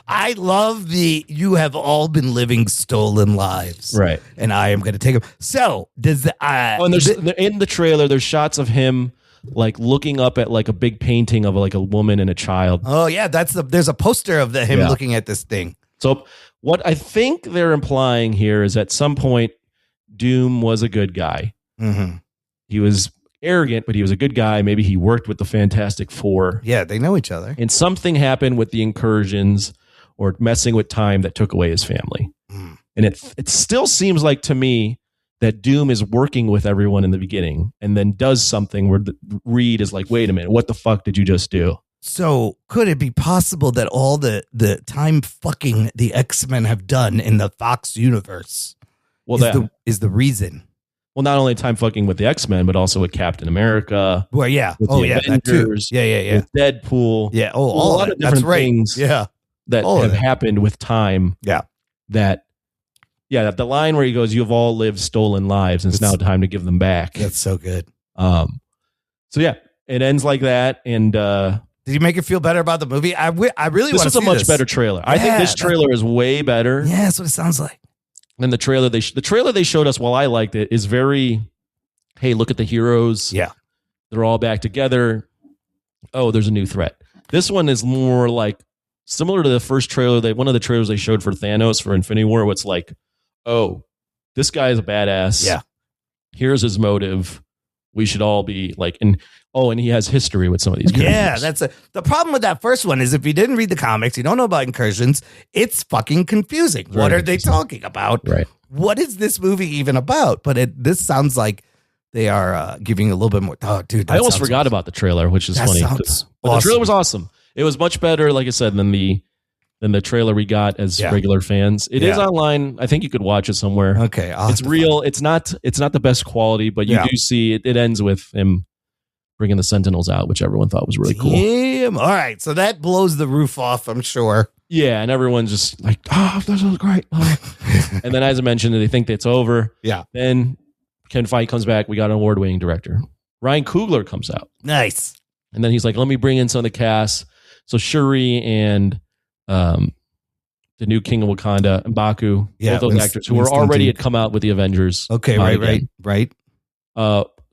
I love you have all been living stolen lives. Right. And I am going to take them. So does and there's in the trailer, there's shots of him like looking up at like a big painting of like a woman and a child. Oh yeah. There's a poster of him looking at this thing. So what I think they're implying here is at some point, Doom was a good guy. Mm-hmm. He was arrogant, but he was a good guy. Maybe he worked with the Fantastic Four. Yeah, they know each other. And something happened with the incursions or messing with time that took away his family. Mm. And it still seems like to me that Doom is working with everyone in the beginning and then does something where Reed is like, wait a minute, what the fuck did you just do? So could it be possible that all the time fucking the X-Men have done in the Fox universe is the reason? Well, not only time fucking with the X-Men, but also with Captain America. Well, yeah. With the Avengers, that too. Yeah. With Deadpool. Yeah. Oh, a lot of different things. Yeah. That have happened with time. Yeah. That the line where he goes, "You've all lived stolen lives, and it's now time to give them back." That's so good. So yeah, it ends like that. And did you make it feel better about the movie? I really want to see this. This is a much better trailer. I think this trailer is way better. Yeah, that's what it sounds like. And the trailer they showed us, while I liked it, is very, hey, look at the heroes. Yeah. They're all back together. Oh, there's a new threat. This one is more like similar to the first trailer. One of the trailers they showed for Thanos for Infinity War, where it's like, oh, this guy is a badass. Yeah. Here's his motive. We should all be like, and he has history with some of these characters. Yeah, the problem with that first one is if you didn't read the comics, you don't know about incursions, it's fucking confusing. Right. What are they talking about? Right. What is this movie even about? But this sounds like they are giving a little bit more. Oh, dude, I almost forgot about the trailer, which is funny. But the trailer was awesome. It was much better, like I said, than the trailer we got as regular fans. It is online. I think you could watch it somewhere. Okay, it's real. It's not the best quality, but you do see it. It ends with him bringing the Sentinels out, which everyone thought was really cool. Damn. All right, so that blows the roof off, I'm sure. Yeah, and everyone's just like, oh, this was great. And then, as I mentioned, they think it's over. Yeah. Then Ken Feige comes back. We got an award-winning director. Ryan Coogler comes out. Nice. And then he's like, let me bring in some of the cast. So Shuri and the new King of Wakanda, M'Baku, both those actors who were already had come out with the Avengers. Okay, right.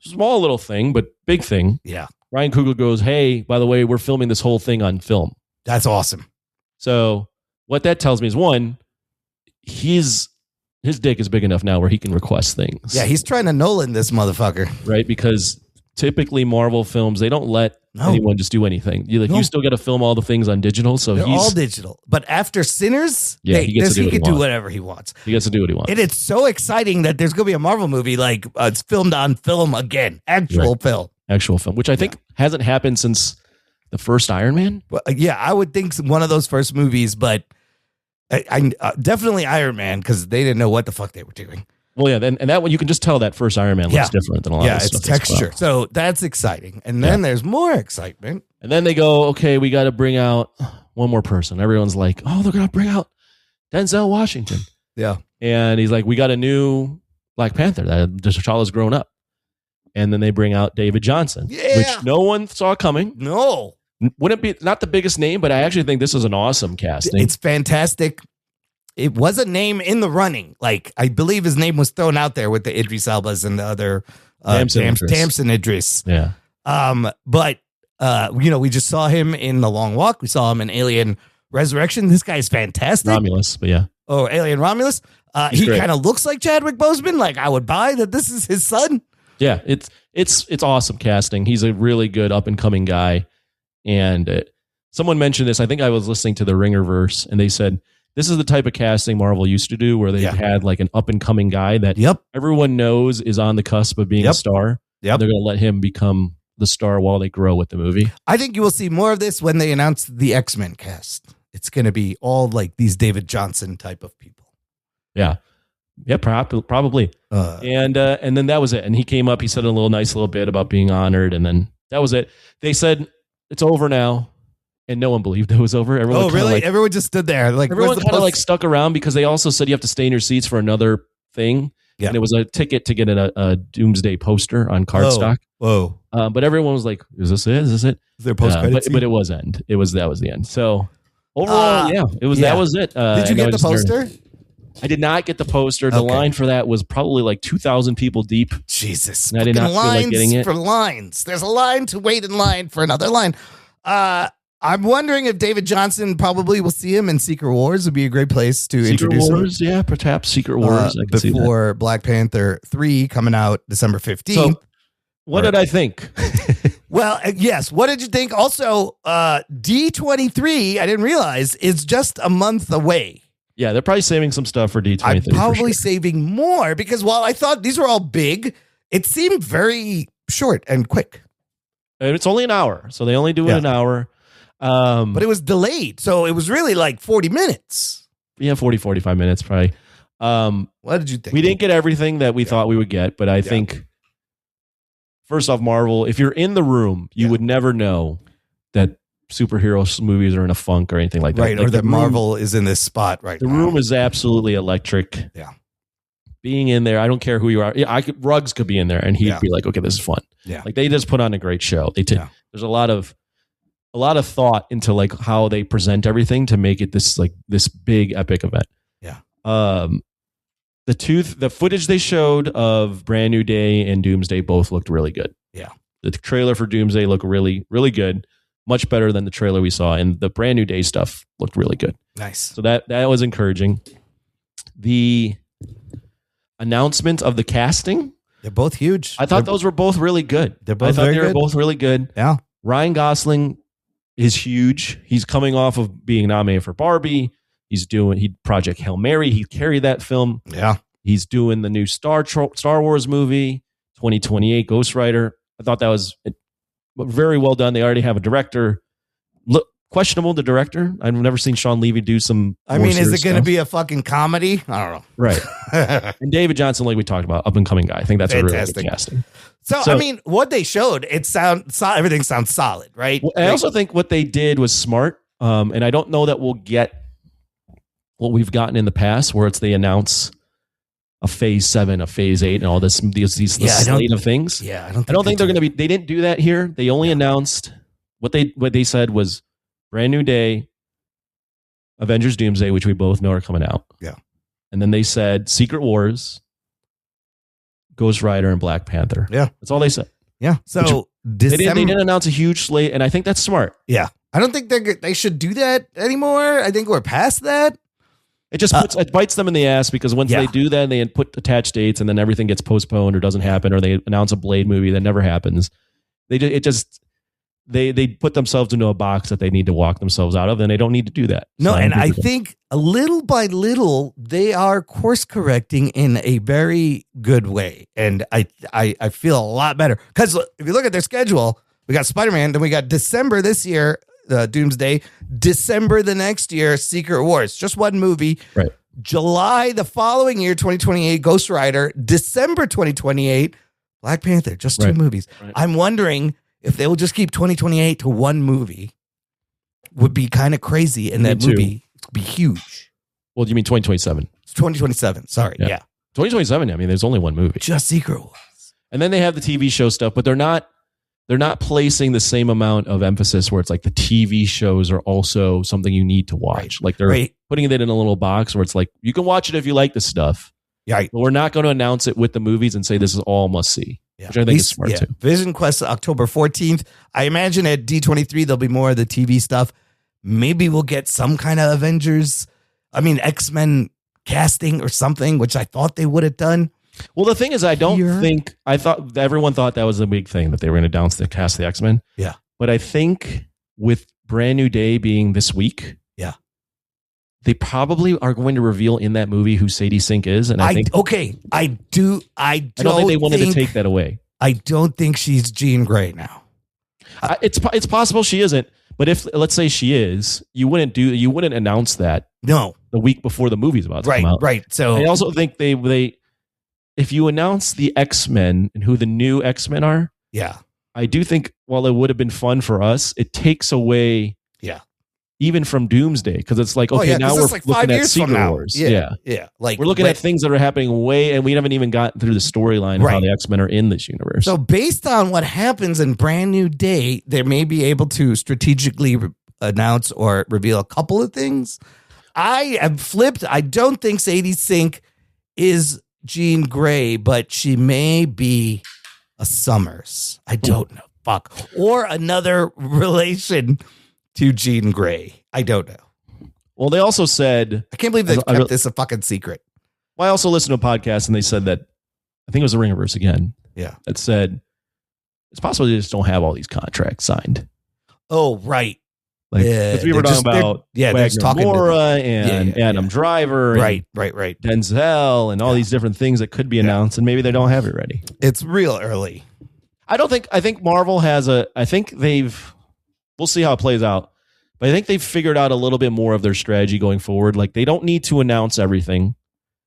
Small little thing, but big thing. Yeah. Ryan Coogler goes, hey, by the way, we're filming this whole thing on film. That's awesome. So what that tells me is, one, his dick is big enough now where he can request things. Yeah, he's trying to Nolan this motherfucker. Right? Because typically Marvel films, they don't let anyone just do anything. You still got to film all the things on digital. So they're all digital. But after Sinners, he can do whatever he wants. He gets to do what he wants. And it's so exciting that there's going to be a Marvel movie like it's filmed on film again. Actual film, which I think hasn't happened since the first Iron Man. Well, yeah, I would think one of those first movies, but I definitely Iron Man because they didn't know what the fuck they were doing. Well, yeah, and that one you can just tell that first Iron Man looks different than a lot of stuff. Yeah, it's texture. So that's exciting. And then there's more excitement. And then they go, okay, we got to bring out one more person. Everyone's like, oh, they're going to bring out Denzel Washington. Yeah. And he's like, we got a new Black Panther that T'Challa's grown up. And then they bring out David Johnson, which no one saw coming. No. Wouldn't be not the biggest name, but I actually think this is an awesome casting. It's fantastic. It was a name in the running. Like, I believe his name was thrown out there with the Idris Elbas and the other Tamsin Idris. Yeah. But we just saw him in The Long Walk. We saw him in Alien Resurrection. This guy is fantastic. Romulus, but yeah. Oh, Alien Romulus. He kind of looks like Chadwick Boseman. Like, I would buy that this is his son. Yeah, it's awesome casting. He's a really good up and coming guy. And someone mentioned this. I think I was listening to the Ringerverse, and they said this is the type of casting Marvel used to do, where they had like an up and coming guy that everyone knows is on the cusp of being a star. Yep. They're going to let him become the star while they grow with the movie. I think you will see more of this when they announce the X-Men cast. It's going to be all like these David Johnson type of people. Yeah. Yeah, probably. And then that was it. And he came up, he said a nice little bit about being honored. And then that was it. They said, it's over now. And no one believed it was over. Everyone really? Everyone just stood there. Like, everyone kind of like stuck around because they also said you have to stay in your seats for another thing. Yeah. And it was a ticket to get a Doomsday poster on cardstock. Whoa. But everyone was like, is this it? Is there post-credit scene? But it was end. That was the end. So overall, that was it. Did you get the poster? I did not get the poster. The line for that was probably like 2,000 people deep. Jesus. And I did not feel like getting it. For lines. There's a line to wait in line for another line. I'm wondering if David Johnson probably will see him in Secret Wars. Would be a great place to introduce Wars, him. Yeah, perhaps Secret Wars. Before Black Panther 3 coming out December 15th. So, what did I think? Well, yes. What did you think? Also, D23, I didn't realize, is just a month away. Yeah, they're probably saving some stuff for D23. I'm probably saving more because while I thought these were all big, it seemed very short and quick. And it's only an hour, so they only do it an hour. But it was delayed, so it was really like 40 minutes. Yeah, 45 minutes probably. What did you think? We didn't get everything that we thought we would get, but I think, first off, Marvel, if you're in the room, you would never know that superhero movies are in a funk or anything like that. Right, like or that Marvel is in this spot right now. The room is absolutely electric. Yeah. Being in there, I don't care who you are. Yeah, Ruggs could be in there, and he'd be like, okay, this is fun. Yeah. Like, they just put on a great show. There's a lot of thought into like how they present everything to make it this big epic event. Yeah. The footage they showed of Brand New Day and Doomsday both looked really good. Yeah. The trailer for Doomsday looked really, really good. Much better than the trailer we saw, and the Brand New Day stuff looked really good. Nice. So that was encouraging. The announcement of the casting, they're both huge. I thought those were both really good. They're both both really good. Yeah. Ryan Gosling is huge. He's coming off of being nominated for Barbie. He Project Hail Mary. He carried that film. Yeah. He's doing the new Star Wars movie, 2028 Ghost Rider. I thought that was very well done. They already have a director. Look, questionable, the director. I've never seen Sean Levy do some. Is it going to be a fucking comedy? I don't know. Right. And David Johnson, like we talked about, up and coming guy. I think that's fantastic. A really good casting. So, what they showed, everything sounds solid, right? Well, I also think what they did was smart. And I don't know that we'll get what we've gotten in the past, where they announce a phase 7, a phase 8, and all these slate of things. Yeah, I don't think they're going to be. They didn't do that here. They only announced what they said was Brand New Day, Avengers Doomsday, which we both know are coming out. Yeah. And then they said Secret Wars, Ghost Rider, and Black Panther. Yeah. That's all they said. Yeah. So they didn't announce a huge slate, and I think that's smart. Yeah. I don't think they should do that anymore. I think we're past that. It just it bites them in the ass because once they do that, they put attached dates, and then everything gets postponed or doesn't happen, or they announce a Blade movie that never happens. They put themselves into a box that they need to walk themselves out of, and they don't need to do that. No, and I think a little by little, they are course correcting in a very good way. And I feel a lot better. Because if you look at their schedule, we got Spider-Man, then we got December this year, Doomsday, December the next year, Secret Wars, just one movie. Right. July the following year, 2028, Ghost Rider, December 2028, Black Panther, just two movies. Right. I'm wondering if they will just keep 2028 to one movie, would be kind of crazy, and that movie would be huge. Well, you mean 2027? It's 2027. Sorry. Yeah. 2027. I mean, there's only one movie. Just Secret Wars. And then they have the TV show stuff, but they're not placing the same amount of emphasis where it's like the TV shows are also something you need to watch. Right. Like they're putting it in a little box where it's like, you can watch it if you like the stuff. Yeah. But we're not going to announce it with the movies and say this is all must see. Yeah. Which I think is smart too. Vision Quest October 14th. I imagine at D23 there'll be more of the TV stuff. Maybe we'll get some kind of X-Men casting or something, which I thought they would have done. Well, the thing is, I thought everyone thought that was a big thing that they were going to announce the cast of the X-Men. Yeah. But I think with Brand New Day being this week, they probably are going to reveal in that movie who Sadie Sink is. And I don't think they wanted to take that away. I don't think she's Jean Grey now. It's possible she isn't. But if, let's say she is, you wouldn't announce that. No. The week before the movie's about to come out. Right. So I also think if you announce the X-Men and who the new X-Men are, I do think while it would have been fun for us, it takes away even from Doomsday, because it's like, okay, now we're looking at Secret Wars. Yeah. Like we're looking at things that are happening and we haven't even gotten through the storyline of how the X-Men are in this universe. So based on what happens in Brand New Day, they may be able to strategically announce or reveal a couple of things. I am flipped. I don't think Sadie Sink is Jean Grey, but she may be a Summers. I don't know. Fuck. Or another relation to Jean Grey. I don't know. Well, they also said... I can't believe they kept this a fucking secret. Well, I also listened to a podcast and they said that, I think it was the Ringerverse again. Yeah. That said, it's possible they just don't have all these contracts signed. Oh, right. Like, because we were talking about Wagner Moura and Adam Driver and Denzel and all these different things that could be announced, and maybe they don't have it ready. It's real early. I think Marvel has we'll see how it plays out, but I think they've figured out a little bit more of their strategy going forward. Like, they don't need to announce everything.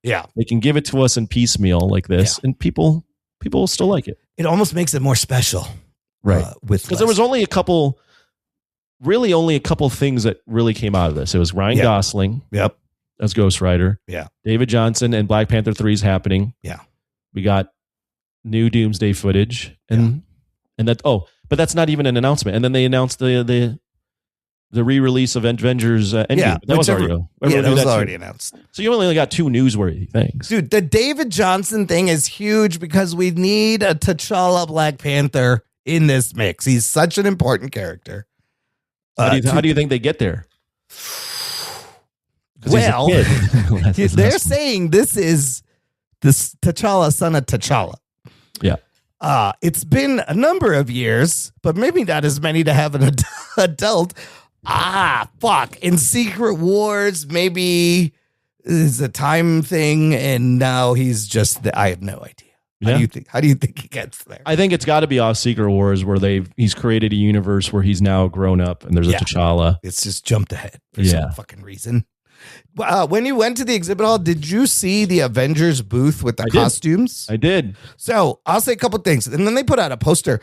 Yeah. They can give it to us in piecemeal like this, and people will still like it. It almost makes it more special. Right. Because there was only a couple things that really came out of this. It was Ryan Gosling. Yep. As Ghost Rider. Yeah. David Johnson and Black Panther 3 is happening. Yeah. We got new Doomsday footage. And but that's not even an announcement. And then they announced the re-release of Avengers Endgame. Yeah. That was already announced. So you only got two newsworthy things. Dude, the David Johnson thing is huge because we need a T'Challa Black Panther in this mix. He's such an important character. How do you think they get there? Well, they're saying this is this T'Challa, son of T'Challa. Yeah. It's been a number of years, but maybe not as many to have an adult. In Secret Wars, maybe it's a time thing, and now he's just I have no idea. How do you think he gets there? I think it's got to be off Secret Wars where he's created a universe where he's now grown up and there's a T'Challa. It's just jumped ahead for some fucking reason. When you went to the exhibit hall, did you see the Avengers booth with the costumes? I did. So I'll say a couple things. And then they put out a poster.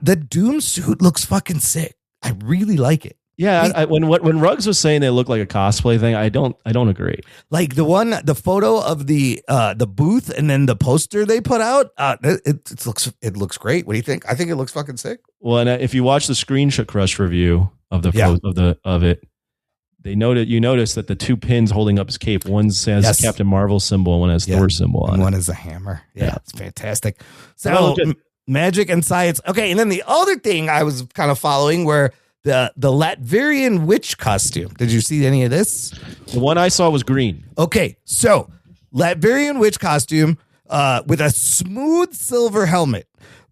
The Doom suit looks fucking sick. I really like it. Yeah, when Ruggs was saying they look like a cosplay thing, I don't agree. Like the photo of the booth and then the poster they put out, it looks great. What do you think? I think it looks fucking sick. Well, and if you watch the Screenshot Crush review of it, you notice that the two pins holding up his cape, one says Captain Marvel symbol, and one has Thor symbol on it. One is a hammer. Yeah, it's fantastic. So magic and science. Okay, and then the other thing I was kind of following were the Latvian witch costume. Did you see any of this? The one I saw was green. Okay, so Latvian witch costume with a smooth silver helmet.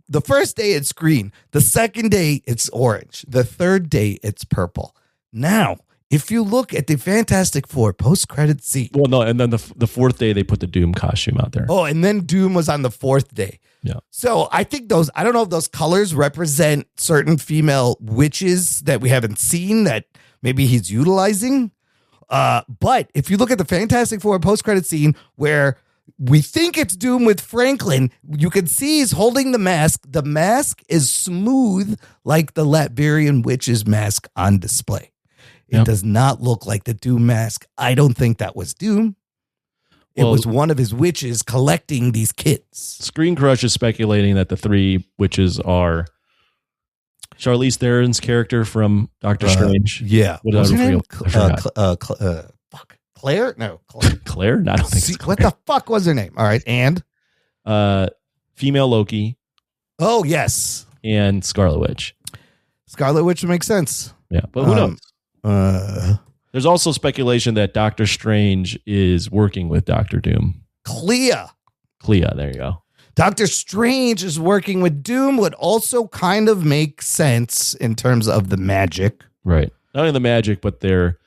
The first day it's green. The second day it's orange. The third day it's purple. Now, if you look at the Fantastic Four post-credit scene. Well, no, and then the fourth day they put the Doom costume out there. Oh, and then Doom was on the fourth day. Yeah. So I think I don't know if those colors represent certain female witches that we haven't seen that maybe he's utilizing. But if you look at the Fantastic Four post-credit scene where we think it's Doom with Franklin, you can see he's holding the mask. The mask is smooth like the Latvian witch's mask on display. It does not look like the Doom mask. I don't think that was Doom. It was one of his witches collecting these kits. Screen Crush is speculating that the three witches are Charlize Theron's character from Doctor Strange. Yeah. What was her name? Claire? No. Claire? No, I don't think so. What the fuck was her name? All right. And? Female Loki. Oh, yes. And Scarlet Witch. Scarlet Witch makes sense. Yeah. But who knows? There's also speculation that Doctor Strange is working with Doctor Doom. Clea, there you go. Doctor Strange is working with Doom would also kind of make sense in terms of the magic. Right. Not only the magic, but their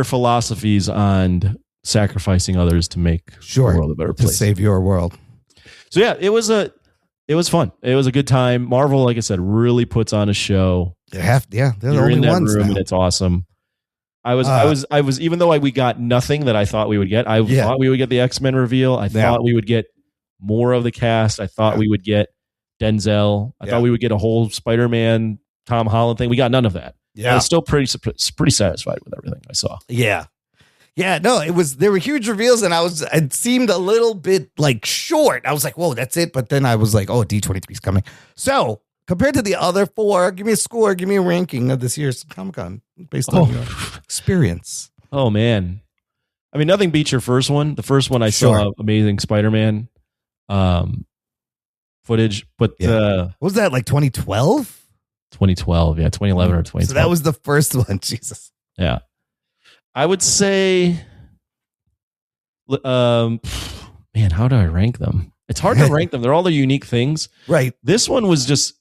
philosophies on sacrificing others to make the world a better place. To save your world. So yeah, it was fun. It was a good time. Marvel, like I said, really puts on a show. They're the only in that ones room now. And it's awesome. I was even though we got nothing that I thought we would get. I thought we would get the X-Men reveal. I thought we would get more of the cast. I thought we would get Denzel. I thought we would get a whole Spider-Man, Tom Holland thing. We got none of that. Yeah. I was still pretty satisfied with everything I saw. Yeah. Yeah, no, there were huge reveals and it seemed a little bit like short. I was like, whoa, that's it. But then I was like, oh, D23 is coming. So compared to the other four, give me a score, give me a ranking of this year's Comic-Con based on your experience. Oh, man. I mean, nothing beats your first one. The first one I saw Amazing Spider-Man footage. But what was that, like 2012? 2012, yeah, 2011 or 2012. So that was the first one, Jesus. Yeah. I would say, man, how do I rank them? It's hard to rank them. They're all the unique things. Right. This one was just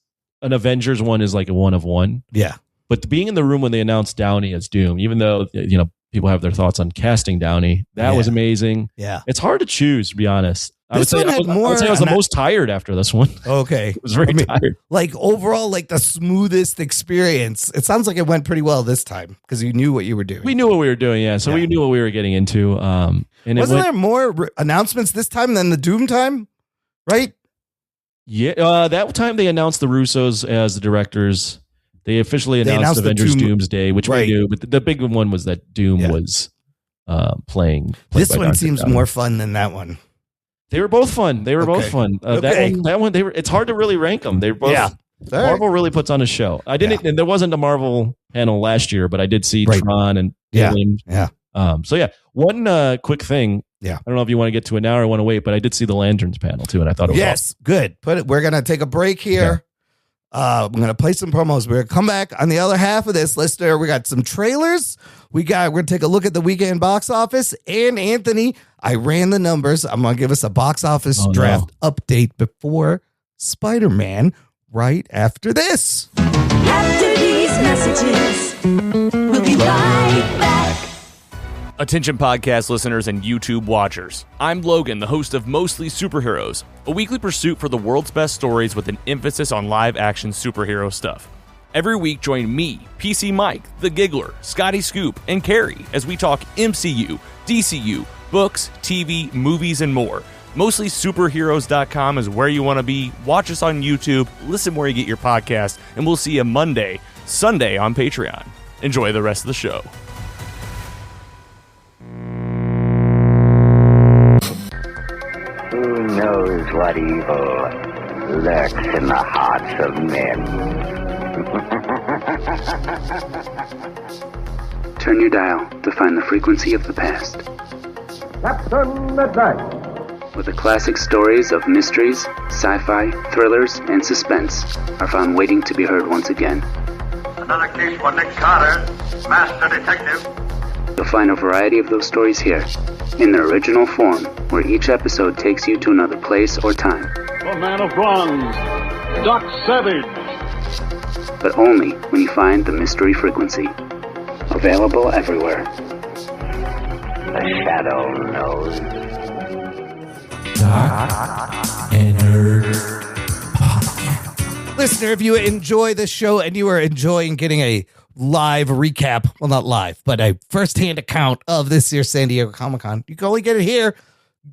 an Avengers one is like a one of one. Yeah. But being in the room when they announced Downey as Doom, even though, people have their thoughts on casting Downey, that was amazing. Yeah. It's hard to choose, to be honest. I would say I was the most tired after this one. Okay. I was very tired. Like overall, like the smoothest experience. It sounds like it went pretty well this time because you knew what you were doing. We knew what we were doing, yeah. So we knew what we were getting into. And wasn't there more announcements this time than the Doom time? Right? Yeah. That time they announced the Russos as the directors. They officially announced Avengers Doomsday, which we knew. But the big one was that Doom was playing. This one seems more fun than that one. They were both fun. That one. It's hard to really rank them. They were both. Yeah. Marvel really puts on a show. I didn't. And there wasn't a Marvel panel last year, but I did see Tron and Alien. Yeah. One quick thing. Yeah. I don't know if you want to get to it now or want to wait, but I did see the Lanterns panel too, and I thought it was awesome. Good. We're gonna take a break here. I'm gonna play some promos. We're gonna come back on the other half of this, listener. We got some trailers. We're gonna take a look at the weekend box office. And Anthony, I ran the numbers. I'm gonna give us a box office draft update before Spider-Man right after this. After these messages, we'll be right back. Attention podcast listeners and YouTube watchers. I'm Logan, the host of Mostly Superheroes, a weekly pursuit for the world's best stories with an emphasis on live-action superhero stuff. Every week, join me, PC Mike, The Giggler, Scotty Scoop, and Carrie as we talk MCU, DCU, books, TV, movies, and more. MostlySuperheroes.com is where you want to be. Watch us on YouTube, listen where you get your podcast, and we'll see you Monday, Sunday on Patreon. Enjoy the rest of the show. Who knows what evil lurks in the hearts of men? Turn your dial to find the frequency of the past. Captain Midnight. Where the classic stories of mysteries, sci-fi, thrillers, and suspense are found waiting to be heard once again. Another case for Nick Carter, Master Detective. You'll find a variety of those stories here, in their original form, where each episode takes you to another place or time. The Man of Bronze, Doc Savage. But only when you find the mystery frequency. Available everywhere. The Shadow knows. Jock and Nerd. Listener, if you enjoy this show and you are enjoying getting a live recap, well, not live, but a first-hand account of this year's San Diego Comic-Con, you can only get it here.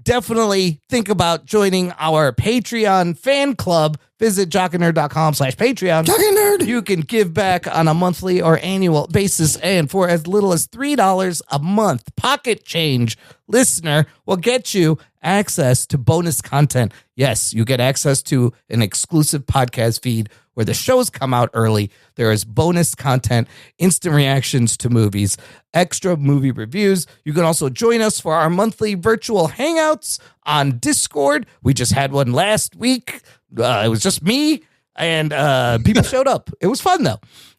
Definitely think about joining our Patreon fan club. Visit jockandnerd.com/Patreon. Jock and Nerd. You can give back on a monthly or annual basis, and for as little as $3 a month, pocket change, listener, will get you access to bonus content. Yes, you get access to an exclusive podcast feed where the shows come out early. There is bonus content, instant reactions to movies, extra movie reviews. You can also join us for our monthly virtual hangouts on Discord. We just had one last week. It was just me, and people showed up. It was fun, though.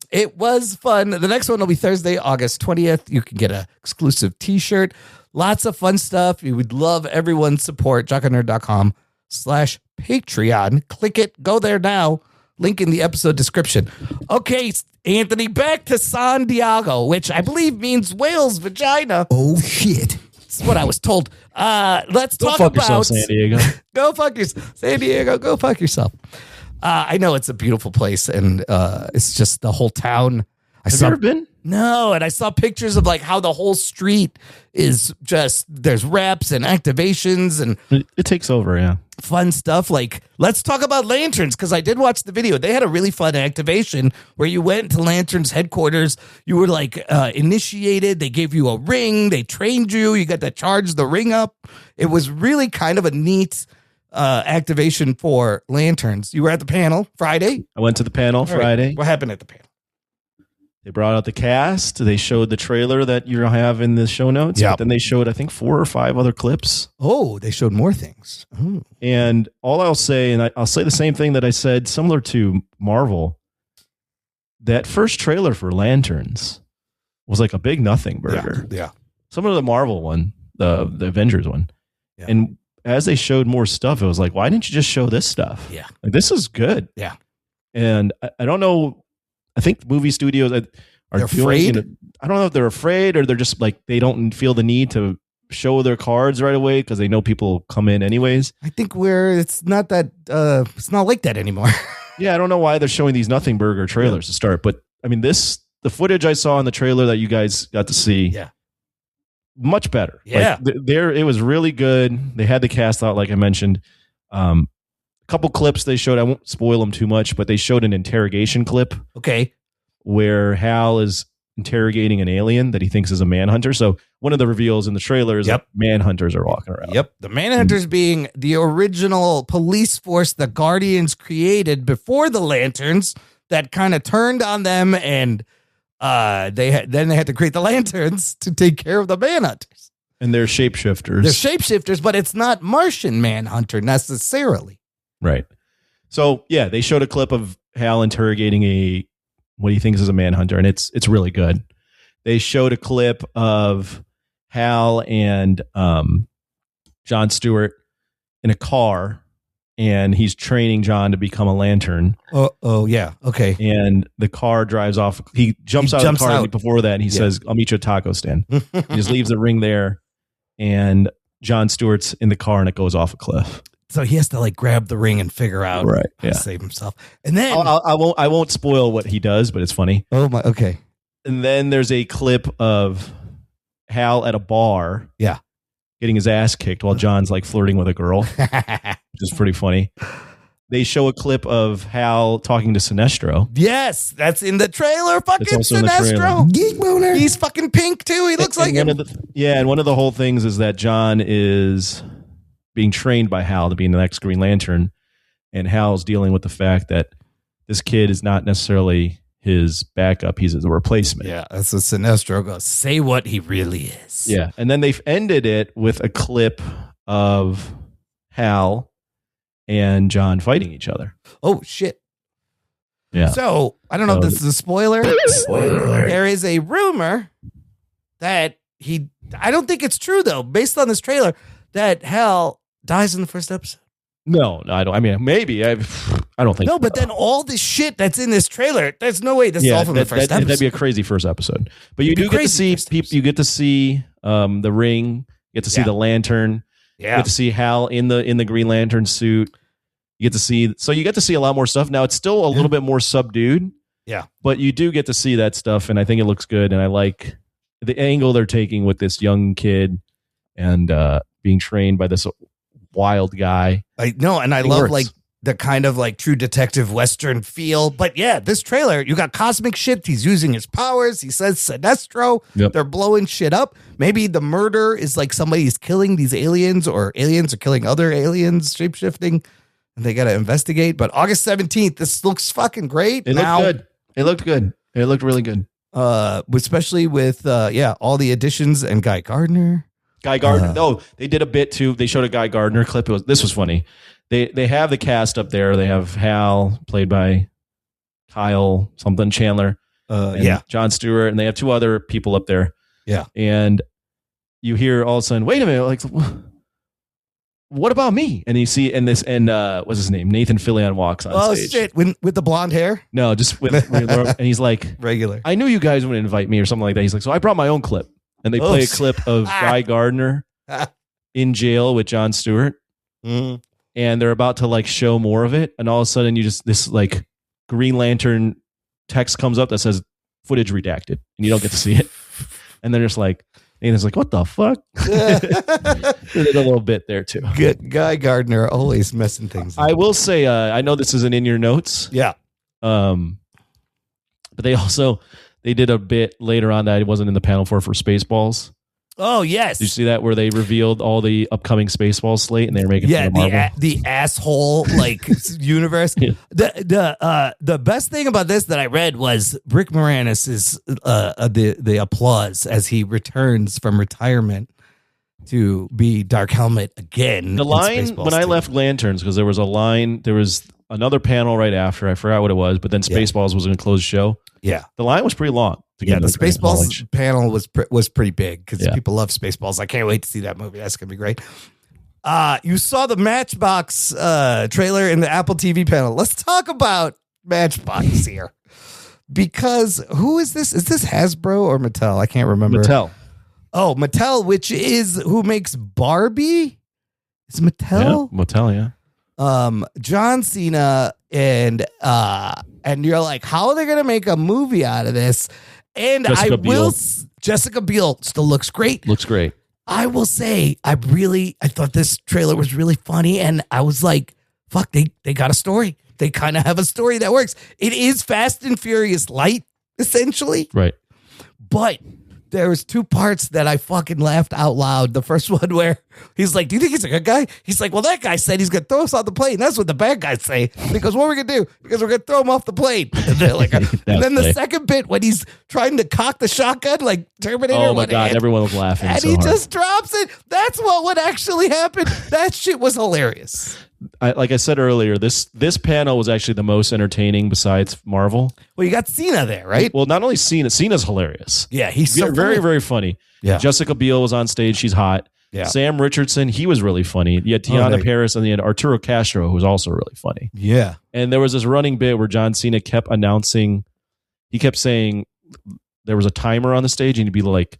It was fun. The next one will be Thursday, August 20th. You can get an exclusive t-shirt. Lots of fun stuff. We would love everyone's support. jockandnerd.com/Patreon. Click it. Go there now. Link in the episode description. Okay, Anthony, back to San Diego, which I believe means whale's vagina. Oh, shit. That's what I was told. Let's talk fuck about yourself, San Diego. Go fuck yourself. San Diego, go fuck yourself. I know it's a beautiful place, and it's just the whole town. Have you ever been? No, and I saw pictures of like how the whole street is just, there's reps and activations and It takes over, yeah. fun stuff. Like, let's talk about Lanterns, because I did watch the video. They had a really fun activation where you went to Lanterns headquarters. You were like initiated. They gave you a ring. They trained you. You got to charge the ring up. It was really kind of a neat activation for Lanterns. You were at the panel Friday. I went to the panel Friday. What happened at the panel? They brought out the cast. They showed the trailer that you have in the show notes. Yep. But then they showed, I think, 4 or 5 other clips. Oh, they showed more things. Oh. And all I'll say, and I'll say the same thing that I said, similar to Marvel, that first trailer for Lanterns was like a big nothing burger. Yeah. Similar to the Marvel one, the Avengers one. Yeah. And as they showed more stuff, it was like, why didn't you just show this stuff? Yeah. Like, this is good. Yeah. And I don't know. I think movie studios are afraid. I don't know if they're afraid or they're just like, they don't feel the need to show their cards right away because they know people come in anyways. I think it's not like that anymore. Yeah, I don't know why they're showing these nothing burger trailers to start, but I mean, the footage I saw in the trailer that you guys got to see, much better. Yeah, like, it was really good. They had the cast out, like I mentioned. A couple clips they showed. I won't spoil them too much, but they showed an interrogation clip. Okay, where Hal is interrogating an alien that he thinks is a manhunter. So one of the reveals in the trailer is that manhunters are walking around. Yep. The manhunters being the original police force the Guardians created before the Lanterns that kind of turned on them, and they had to create the Lanterns to take care of the manhunters. And they're shapeshifters. They're shapeshifters, but it's not Martian Manhunter necessarily. Right. So yeah, they showed a clip of Hal interrogating what he thinks is a manhunter, and it's really good. They showed a clip of Hal and Jon Stewart in a car, and he's training John to become a lantern. Oh yeah. Okay. And the car drives off. He jumps out of the car before that, and he says, "I'll meet you at taco stand." He just leaves the ring there, and Jon Stewart's in the car, and it goes off a cliff. So he has to like grab the ring and figure out how to save himself. And then I won't spoil what he does, but it's funny. Oh my. Okay. And then there's a clip of Hal at a bar. Yeah. Getting his ass kicked while John's like flirting with a girl, which is pretty funny. they show a clip of Hal talking to Sinestro. Yes, that's in the trailer. Fucking Sinestro. Geek boner. He's fucking pink too. He looks like him. And one of the whole things is that John is being trained by Hal to be the next Green Lantern, and Hal's dealing with the fact that this kid is not necessarily his backup. He's a replacement. Yeah, that's what Sinestro goes. Say what he really is. Yeah, and then they've ended it with a clip of Hal and John fighting each other. Oh, shit. Yeah. So, I don't know if this is a spoiler. Spoiler. There is a rumor that I don't think it's true, though, based on this trailer, that Hal dies in the first episode. No, I don't. I mean, maybe. I don't think No, but then all this shit that's in this trailer, there's no way this is all from the first episode. That'd be a crazy first episode. But you do get to see people. You get to see the ring. You get to see the lantern. Yeah. You get to see Hal in the Green Lantern suit. You get to see a lot more stuff. Now it's still a little bit more subdued. Yeah. But you do get to see that stuff, and I think it looks good. And I like the angle they're taking with this young kid and being trained by this wild guy. I know, and I love like the kind of like true detective Western feel. But yeah, this trailer, you got cosmic shit. He's using his powers. He says Sinestro. Yep. They're blowing shit up. Maybe the murder is like somebody's killing these aliens, or aliens are killing other aliens, shapeshifting, and they got to investigate. But August 17th, this looks fucking great. It looked good. It looked good. It looked really good. Especially with all the additions and Guy Gardner. Guy Gardner. No, they did a bit too. They showed a Guy Gardner clip. This was funny. They have the cast up there. They have Hal, played by Kyle something Chandler. John Stewart, and they have two other people up there. Yeah. And you hear all of a sudden, wait a minute, like, what about me? And you see, what's his name? Nathan Fillion walks on stage. Oh shit! With the blonde hair? No, just with and he's like, regular. I knew you guys would invite me or something like that. He's like, so I brought my own clip. And they play a clip of Guy Gardner in jail with John Stewart. Mm. And they're about to like show more of it. And all of a sudden this like Green Lantern text comes up that says footage redacted, and you don't get to see it. And they're just like, Nathan's like, what the fuck? Did a little bit there too. Good. Guy Gardner always messing things up. I will say, I know this isn't in your notes. Yeah. But they did a bit later on that it wasn't in the panel for Spaceballs. Oh yes. Did you see that where they revealed all the upcoming Spaceballs slate and they were making fun of Marvel? the asshole like universe. Yeah. The best thing about this that I read was Rick Moranis is the applause as he returns from retirement to be Dark Helmet again. The line when I left Lanterns, because there was another panel right after. I forgot what it was, but then Spaceballs was an enclosed show. Yeah, the line was pretty long. The Spaceballs panel was pretty big because people love Spaceballs. I can't wait to see that movie. That's gonna be great. You saw the Matchbox trailer in the Apple TV panel. Let's talk about Matchbox here, because who is this? Is this Hasbro or Mattel? I can't remember. Mattel. Oh, Mattel, which is who makes Barbie. Is it Mattel? Yeah, Mattel, yeah. John Cena and you're like, how are they gonna make a movie out of this? And Jessica Biel still looks great. Looks great. I will say, I thought this trailer was really funny, and I was like, fuck, they got a story. They kind of have a story that works. It is Fast and Furious light, essentially. Right. But there was two parts that I fucking laughed out loud. The first one where he's like, do you think he's a good guy? He's like, well, that guy said he's going to throw us off the plane. That's what the bad guys say. Because what are we going to do? Because we're going to throw him off the plane. And they're like, and then the second bit when he's trying to cock the shotgun like Terminator. Oh my God, everyone was laughing. And so he hard. just drops it. That's what would actually happen. That shit was hilarious. Like I said earlier, this panel was actually the most entertaining besides Marvel. Well, you got Cena there, right? Well, not only Cena's hilarious. Yeah, he's so very, very funny. Yeah. Jessica Biel was on stage. She's hot. Yeah. Sam Richardson, he was really funny. You had Tiana Paris, and you had Arturo Castro, who was also really funny. Yeah. And there was this running bit where John Cena kept saying there was a timer on the stage, and he'd be like,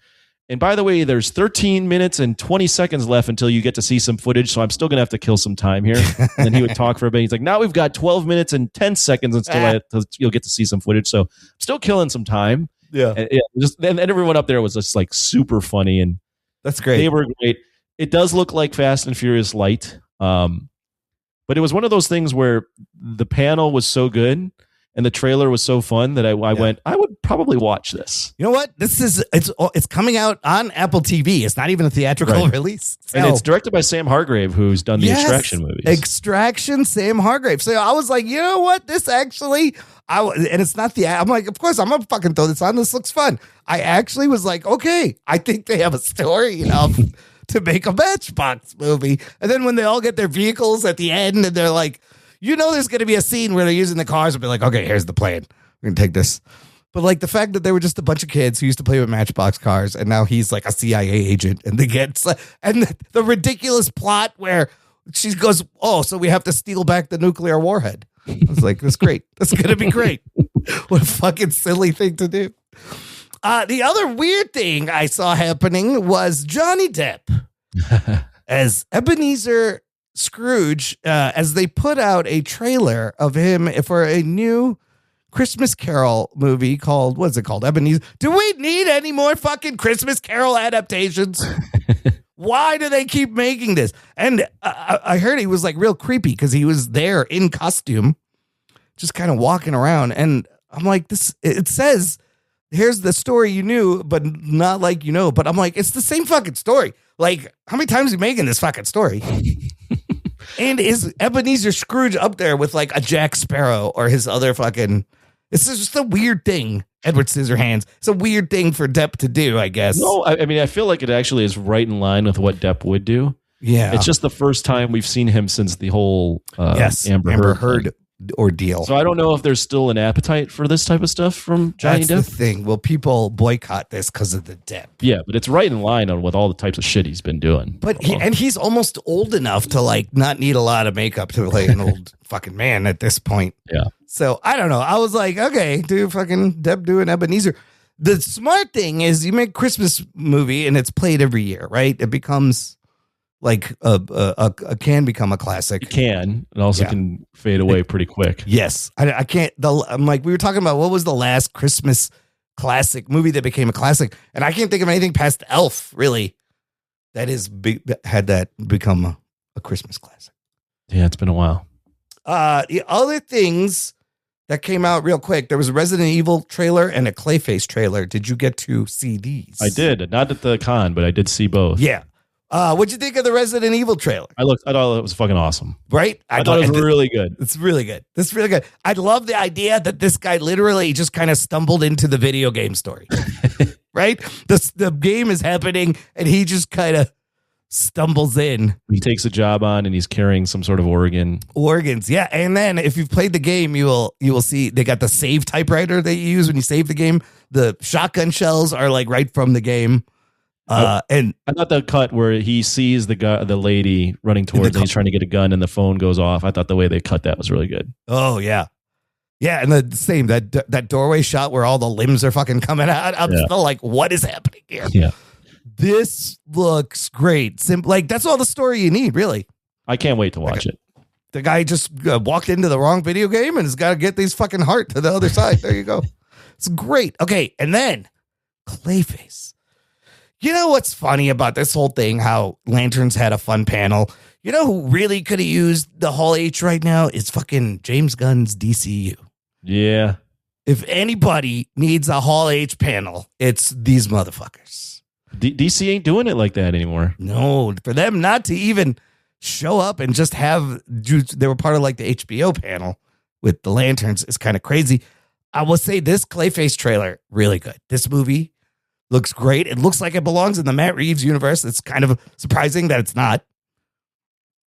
and by the way, there's 13 minutes and 20 seconds left until you get to see some footage, so I'm still going to have to kill some time here. And then he would talk for a bit. He's like, now we've got 12 minutes and 10 seconds until you'll get to see some footage, so I'm still killing some time. Yeah. And everyone up there was just like super funny, and that's great. They were great. It does look like Fast and Furious light. But it was one of those things where the panel was so good and the trailer was so fun that I went, I would probably watch this. You know what? It's coming out on Apple TV. It's not even a theatrical release. So. And it's directed by Sam Hargrave, who's done the Extraction movies. Extraction, Sam Hargrave. So I was like, you know what? This actually, and it's not I'm like, of course, I'm going to fucking throw this on. This looks fun. I actually was like, okay, I think they have a story enough to make a Matchbox movie. And then when they all get their vehicles at the end and they're like, there's going to be a scene where they're using the cars and be like, okay, here's the plan. We're going to take this. But like the fact that they were just a bunch of kids who used to play with Matchbox cars and now he's like a CIA agent and they get, and the ridiculous plot where she goes, oh, so we have to steal back the nuclear warhead. I was like, that's great. That's going to be great. What a fucking silly thing to do. The other weird thing I saw happening was Johnny Depp as Ebenezer Scrooge, as they put out a trailer of him for a new Christmas Carol movie called, what's it called? Ebenezer. Do we need any more fucking Christmas Carol adaptations? Why do they keep making this? And I heard he was like real creepy because he was there in costume, just kind of walking around. And I'm like, it says, here's the story you knew, but not like you know. But I'm like, it's the same fucking story. Like, how many times are you making this fucking story? And is Ebenezer Scrooge up there with like a Jack Sparrow or his other fucking... It's just a weird thing, Edward Scissorhands. It's a weird thing for Depp to do, I guess. No, I mean, I feel like it actually is right in line with what Depp would do. Yeah. It's just the first time we've seen him since the whole Amber Heard ordeal. So I don't know if there's still an appetite for this type of stuff from Johnny Depp. That's the thing. Will people boycott this because of the Depp? Yeah, but it's right in line with all the types of shit he's been doing. But he's almost old enough to like not need a lot of makeup to play an old fucking man at this point. Yeah. So I don't know. I was like, okay, do fucking Depp do an Ebenezer. The smart thing is you make a Christmas movie and it's played every year, right? It becomes like can become a classic. It can. It also can fade away pretty quick. Yes. I can't. I'm like, we were talking about what was the last Christmas classic movie that became a classic. And I can't think of anything past Elf, really, that had that become a Christmas classic. Yeah, it's been a while. The other things that came out real quick, there was a Resident Evil trailer and a Clayface trailer. Did you get to see these? I did. Not at the con, but I did see both. Yeah. What'd you think of the Resident Evil trailer? I thought it was fucking awesome. Right? I thought it was really good. It's really good. It's really good. I love the idea that this guy literally just kind of stumbled into the video game story. Right? The game is happening and he just kind of stumbles in. He takes a job on and he's carrying some sort of organs. Yeah. And then if you've played the game, you will see they got the save typewriter that you use when you save the game. The shotgun shells are like right from the game. And I thought the cut where he sees the lady running towards him, he's trying to get a gun and the phone goes off. I thought the way they cut that was really good. Oh yeah. Yeah. And the same, that doorway shot where all the limbs are fucking coming out. I'm still like, what is happening here? Yeah. This looks great. Like that's all the story you need, really. I can't wait to watch it. The guy just walked into the wrong video game and has got to get these fucking heart to the other side. There you go. It's great. Okay. And then Clayface. You know what's funny about this whole thing? How Lanterns had a fun panel. You know who really could have used the Hall H right now? Is fucking James Gunn's DCU. Yeah. If anybody needs a Hall H panel, it's these motherfuckers. DC ain't doing it like that anymore. No, for them not to even show up and just they were part of like the HBO panel with the Lanterns is kind of crazy. I will say this Clayface trailer, really good. This movie looks great. It looks like it belongs in the Matt Reeves universe. It's kind of surprising that it's not.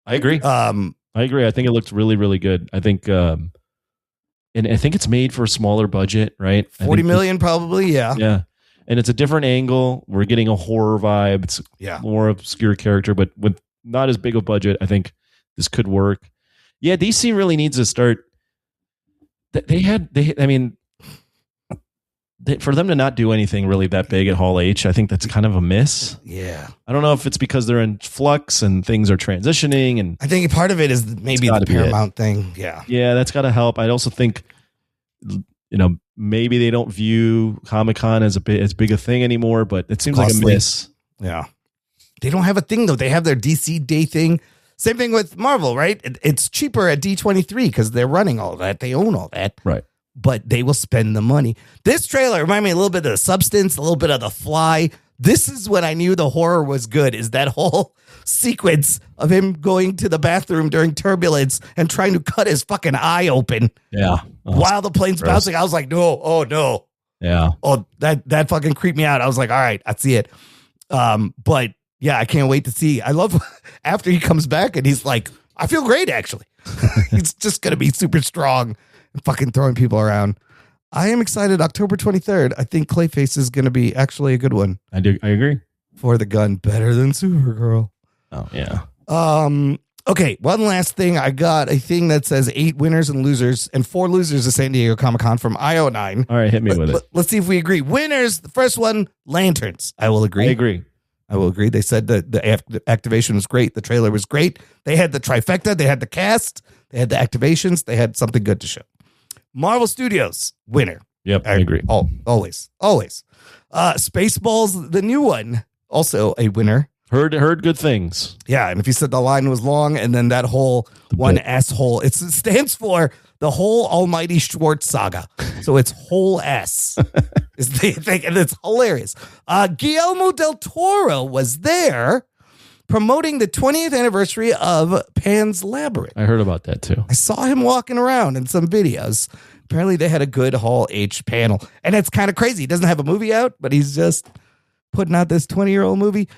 I agree. I think it looks really, really good. I think, and I think it's made for a smaller budget, right? 40 million probably. Yeah. Yeah. And it's a different angle. We're getting a horror vibe. It's more obscure character, but with not as big a budget, I think this could work. Yeah. DC really needs to start. For them to not do anything really that big at Hall H, I think that's kind of a miss. Yeah. I don't know if it's because they're in flux and things are transitioning. And I think part of it is maybe the Paramount thing. Yeah. Yeah, that's got to help. I also think, maybe they don't view Comic-Con as big a thing anymore, but it seems like a miss. Yeah. They don't have a thing, though. They have their DC Day thing. Same thing with Marvel, right? It's cheaper at D23 because they're running all that. They own all that. Right. But they will spend the money. This trailer reminded me a little bit of The Substance, a little bit of The Fly. This is when I knew the horror was good, is that whole sequence of him going to the bathroom during turbulence and trying to cut his fucking eye open. Yeah. While the plane's bouncing. I was like, no, oh no. Yeah. Oh, that fucking creeped me out. I was like, all right, I see it. But yeah, I can't wait to see. I love after he comes back and he's like, I feel great, actually. He's just going to be super strong and fucking throwing people around. I am excited. October 23rd. I think Clayface is going to be actually a good one. I agree. For the gun, better than Supergirl. Oh, yeah. Okay, one last thing. I got a thing that says 8 winners and losers and 4 losers of San Diego Comic-Con from IO9. All right, hit me with it. Let's see if we agree. Winners, the first one, lanterns. I will agree. I will agree. They said that the activation was great. The trailer was great. They had the trifecta. They had the cast. They had the activations. They had something good to show. Marvel Studios, winner. Yep, I agree. Always. Spaceballs, the new one, also a winner. Heard good things. Yeah, and if you said the line was long, and then that whole one asshole, it stands for the whole Almighty Schwartz saga. So it's whole S is the thing, and it's hilarious. Guillermo del Toro was there promoting the 20th anniversary of Pan's Labyrinth. I heard about that too. I saw him walking around in some videos. Apparently they had a good Hall H panel, and it's kind of crazy. He doesn't have a movie out, but he's just putting out this 20-year-old movie.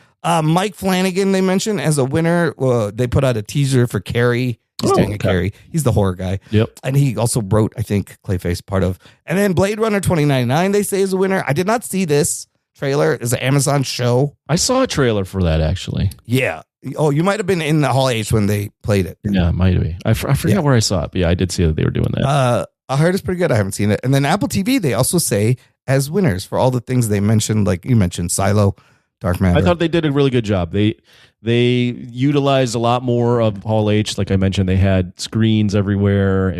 Mike Flanagan, they mentioned as a winner. They put out a teaser for Carrie. He's doing a Carrie. He's the horror guy. Yep. And he also wrote, I think, Clayface part of. And then Blade Runner 2099, they say, is a winner. I did not see this trailer. It's an Amazon show. I saw a trailer for that, actually. Yeah. Oh, you might have been in the Hall H when they played it. Yeah, it might be. I forgot where I saw it. But yeah, I did see that they were doing that. I heard it's pretty good. I haven't seen it. And then Apple TV, they also say as winners for all the things they mentioned, like you mentioned, Silo, Dark Matter. I thought they did a really good job. They utilized a lot more of Hall H. Like I mentioned, they had screens everywhere.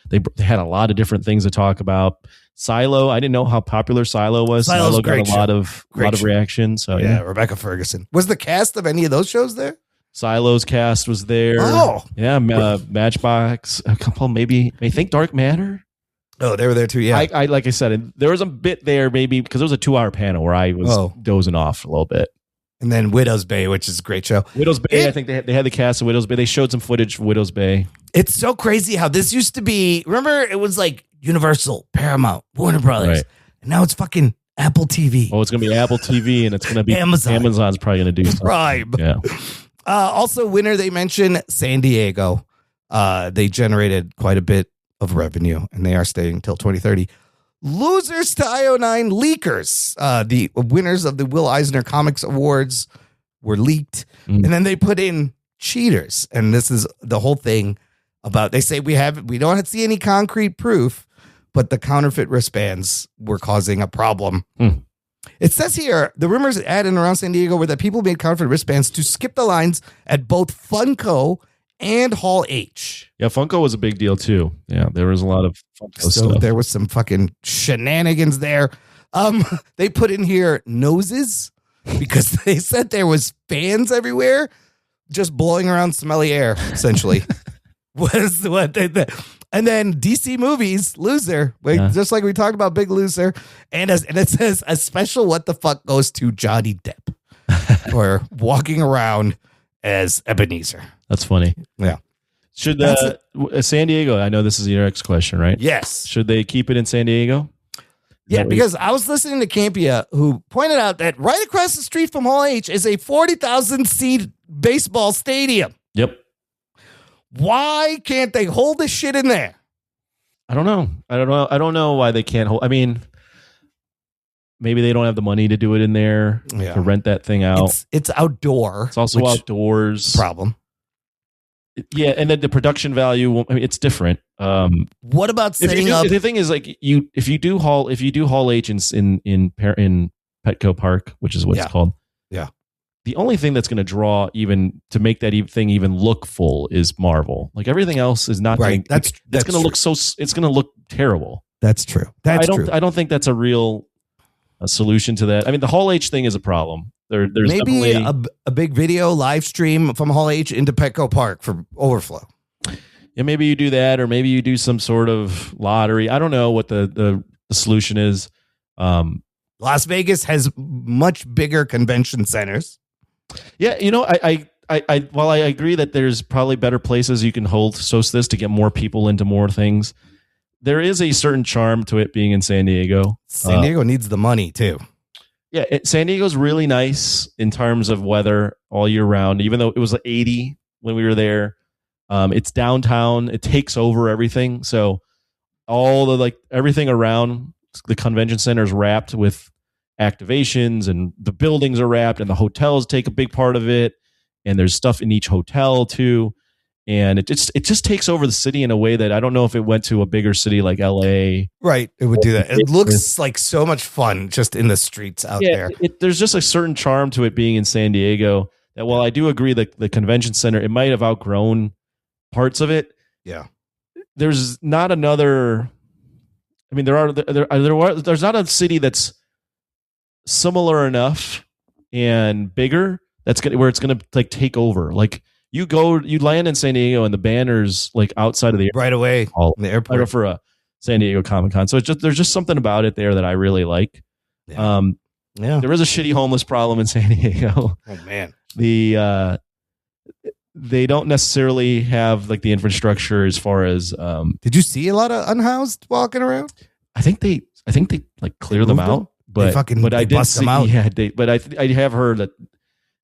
They had a lot of different things to talk about. Silo, I didn't know how popular Silo was. Silo's Silo got a lot of reaction. So yeah, Rebecca Ferguson. Was the cast of any of those shows there? Silo's cast was there. Oh, yeah, Matchbox, a couple, maybe. I think Dark Matter. Oh, they were there too. Yeah, I like I said, there was a bit there maybe because there was a 2-hour panel where I was dozing off a little bit. And then Widow's Bay, which is a great show. Widow's Bay, I think they had the cast of Widow's Bay. They showed some footage for Widow's Bay. It's so crazy how this used to be. Remember, it was like Universal, Paramount, Warner Brothers, right. And now it's fucking Apple TV. Oh, it's going to be Apple TV, and it's going to be Amazon. Amazon's probably going to do something. Prime. Yeah. Also, winner, they mentioned San Diego. They generated quite a bit of revenue, and they are staying until 2030. Losers to IO9 leakers. The winners of the Will Eisner Comics Awards were leaked, and then they put in cheaters. And this is the whole thing about. They say we don't see any concrete proof, but the counterfeit wristbands were causing a problem. It says here, the rumors at and around San Diego were that people made counterfeit wristbands to skip the lines at both Funko and Hall H. Yeah, Funko was a big deal too. Yeah, there was a lot of Funko stuff. There was some fucking shenanigans there. They put in here noses because they said there was fans everywhere just blowing around smelly air, essentially. Was what they did. And then DC Movies, loser, just like we talked about Big Loser. And it says a special what the fuck goes to Johnny Depp for walking around as Ebenezer. That's funny. Yeah. Should San Diego, I know this is your next question, right? Yes. Should they keep it in San Diego? Yeah, because I was listening to Campia, who pointed out that right across the street from Hall H is a 40,000 seat baseball stadium. Yep. Why can't they hold this shit in there? I don't know. I don't know why they can't hold. I mean, maybe they don't have the money to do it in there to rent that thing out. It's outdoor. It's also outdoors. Problem. Yeah, and then the production value. I mean, it's different. What about setting up? The thing is, like if you do Hall H in Petco Park, which is what it's called. Yeah. The only thing that's going to draw even to make that thing even look full is Marvel. Like everything else is not right. That's going to look so. It's going to look terrible. That's true. I don't think that's a real a solution to that. I mean, the Hall H thing is a problem. There's maybe definitely a big video live stream from Hall H into Petco Park for overflow. Yeah, maybe you do that, or maybe you do some sort of lottery. I don't know what the solution is. Las Vegas has much bigger convention centers. Yeah, while I agree that there's probably better places you can host this to get more people into more things, there is a certain charm to it being in San Diego. San Diego needs the money too. Yeah, San Diego's really nice in terms of weather all year round. Even though it was 80 when we were there, it's downtown. It takes over everything. So all the everything around the convention center is wrapped with activations, and the buildings are wrapped, and the hotels take a big part of it. And there's stuff in each hotel too. And it just takes over the city in a way that I don't know if it went to a bigger city like LA. Right. It would do that. It looks like so much fun just in the streets out there. There's just a certain charm to it being in San Diego that while I do agree that the convention center, it might have outgrown parts of it. Yeah. There's not another, I mean, there's not a city that's similar enough and bigger where it's going to take over. Like, you land in San Diego and the banner's outside of the right away in the airport for a San Diego Comic-Con. So there's just something about it there that I really like. Yeah. There is a shitty homeless problem in San Diego. Oh man. They don't necessarily have the infrastructure as far as Did you see a lot of unhoused walking around? I think they clear them out, but I did see them out. Yeah, but I have heard that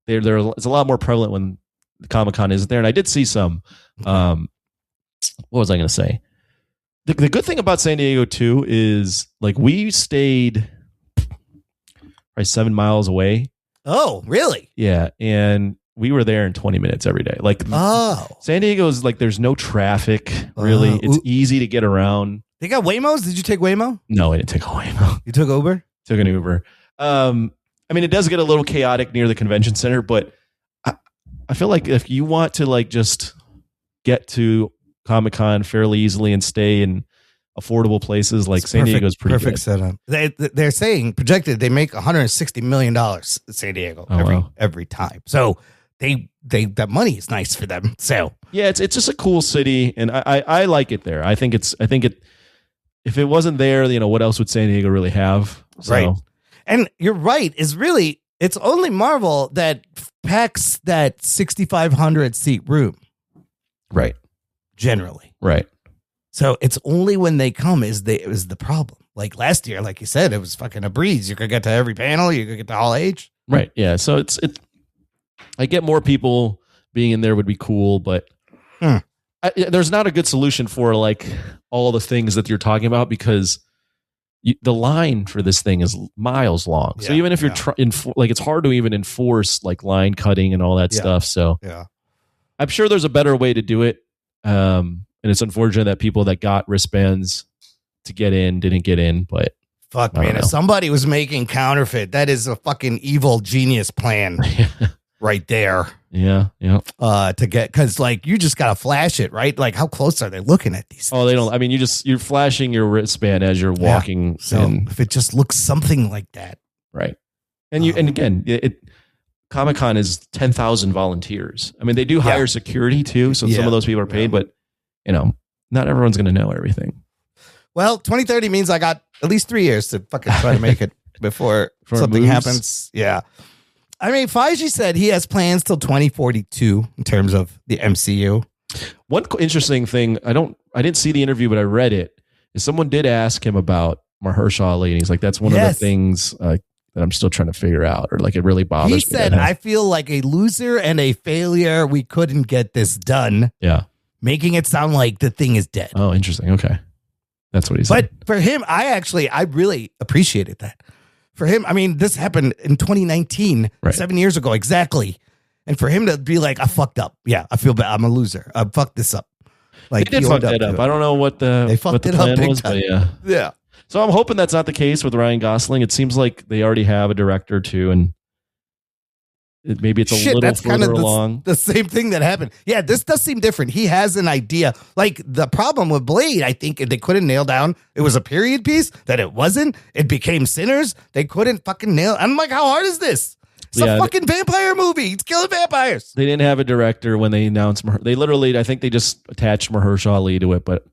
it's a lot more prevalent when the Comic-Con isn't there. And I did see some, what was I going to say? The good thing about San Diego too is we stayed probably 7 miles away. Oh, really? Yeah. And we were there in 20 minutes every day. San Diego's there's no traffic really. It's easy to get around. They got Waymos? Did you take Waymo? No, I didn't take a Waymo. You took Uber? Took an Uber. I mean, it does get a little chaotic near the convention center, but I feel like if you want to just get to Comic-Con fairly easily and stay in affordable places, San Diego's pretty perfect good. Setup. They're saying projected they make $160 million in San Diego every time. So that money is nice for them. So yeah, it's just a cool city, and I like it there. I think if it wasn't there, what else would San Diego really have? So. Right. And you're right. It's only Marvel that packs that 6,500 seat room. Right. Generally. Right. So it's only when they come is the problem. Like last year, like you said, it was fucking a breeze. You could get to every panel. You could get to Hall H. Right. Yeah. So I get more people being in there would be cool, but there's not a good solution for all the things that you're talking about, because the line for this thing is miles long. So even if you're it's hard to even enforce line cutting and all that stuff. So I'm sure there's a better way to do it. And it's unfortunate that people that got wristbands to get in didn't get in, but fuck, man, if somebody was making counterfeit, that is a fucking evil genius plan right there. Yeah. Yeah. To get, cause you just gotta flash it, right? How close are they looking at these things? Oh, they don't. I mean, you're flashing your wristband as you're walking. So if it just looks something like that. Right. And and again, Comic-Con is 10,000 volunteers. I mean, they do hire security too. So some of those people are paid, but not everyone's going to know everything. Well, 2030 means I got at least 3 years to fucking try to make it before something happens. Yeah. I mean, Feige said he has plans till 2042 in terms of the MCU. One interesting thing, I didn't see the interview, but I read it, is someone did ask him about Mahershala Ali, and he's like, that's one of the things that I'm still trying to figure out, or it really bothers me. He said, I feel like a loser and a failure. We couldn't get this done. Yeah. Making it sound like the thing is dead. Oh, interesting. Okay. That's what he said. But for him, I really appreciated that. For him, I mean, this happened in 2019, 7 years ago, exactly. And for him to be like, I fucked up. Yeah, I feel bad. I'm a loser. I fucked this up. They did fuck that up. I don't know what the plan was, but yeah. Yeah. So I'm hoping that's not the case with Ryan Gosling. It seems like they already have a director too, and Maybe it's a little further along. The same thing that happened. Yeah, this does seem different. He has an idea. Like the problem with Blade, I think they couldn't nail down. It was a period piece, that it wasn't. It became Sinners. They couldn't fucking nail. I'm like, how hard is this? It's a fucking vampire movie. It's killing vampires. They didn't have a director when they announced. They literally, I think they just attached Mahershala Ali to it, but.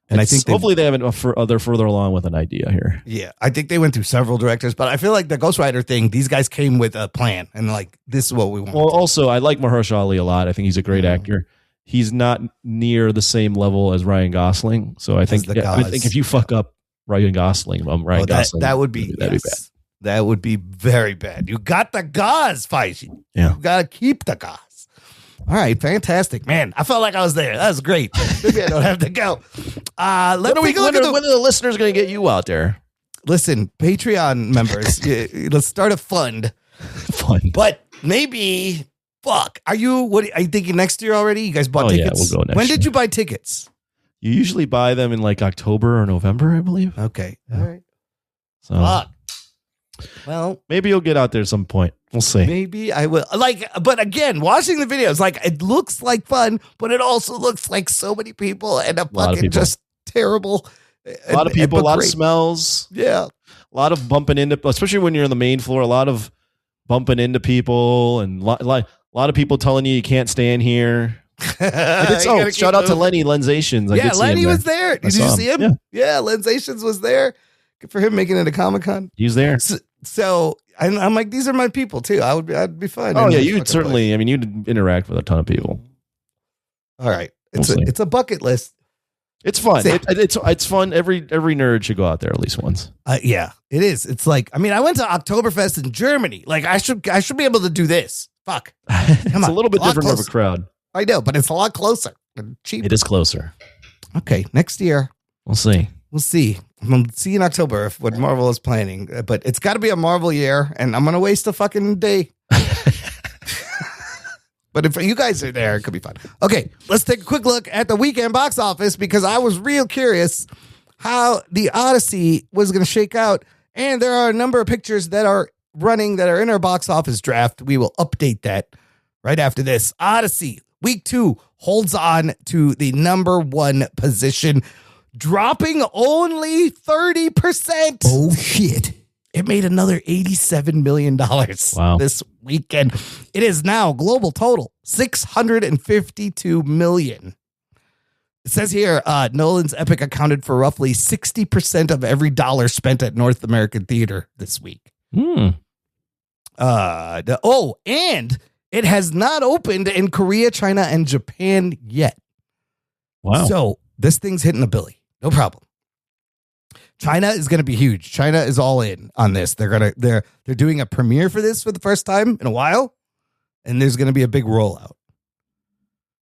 And I think hopefully they have they're further along with an idea here. Yeah, I think they went through several directors, but I feel like the Ghost Rider thing, these guys came with a plan and like, this is what we want. Well, also, I like Mahershala Ali a lot. I think he's a great actor. He's not near the same level as Ryan Gosling. So I think if you fuck up Ryan Gosling, Gosling, that would be bad. That would be very bad. You got the gauze, Feige. Yeah. You got to keep the gauze. All right, fantastic, man. I felt like I was there. That was great. Maybe I don't have to go. When are the listeners going to get you out there? Listen, Patreon members, let's start a fund. But maybe, are you thinking next year already? You guys bought tickets? Yeah, we'll go next When year. did you buy tickets? You usually buy them in like October or November, I believe. Okay. Yeah. All right. So, fuck. Well, maybe you'll get out there at some point. We'll see. Maybe I will. But again, watching the videos, it looks like fun, but it also looks like so many people and a fucking just terrible. A lot of people, a lot of smells. Yeah. A lot of bumping into, especially when you're on the main floor, a lot of bumping into people and a lot of people telling you can't stand here. Shout out to Lenny Lenzations. Lenny was there. Did you see him? Yeah, Lenzations was there. Good for him making it a Comic-Con. He was there. So I'm like, these are my people too. I'd be fine. Oh yeah, you'd certainly. I mean, you'd interact with a ton of people. All right, it's a bucket list. It's fun. It's fun. Every nerd should go out there at least once. Yeah, it is. It's like, I mean, I went to Oktoberfest in Germany. Like I should be able to do this. Fuck. It's a little bit different of a crowd. I know, but it's a lot closer and cheaper. It is closer. Okay, next year we'll see. We'll see. We'll see in October what Marvel is planning. But it's got to be a Marvel year, and I'm going to waste a fucking day. But if you guys are there, it could be fun. Okay, let's take a quick look at the weekend box office because I was real curious how the Odyssey was going to shake out. And there are a number of pictures that are running that are in our box office draft. We will update that right after this. Odyssey, week 2, holds on to the number 1 position, dropping only 30%. Oh, shit. It made another $87 million this weekend. It is now global total, $652 million. It says here, Nolan's Epic accounted for roughly 60% of every dollar spent at North American theater this week. And it has not opened in Korea, China, and Japan yet. Wow. So this thing's hitting a billy. No problem. China is going to be huge. China is all in on this. They're doing a premiere for this for the first time in a while, and there's going to be a big rollout.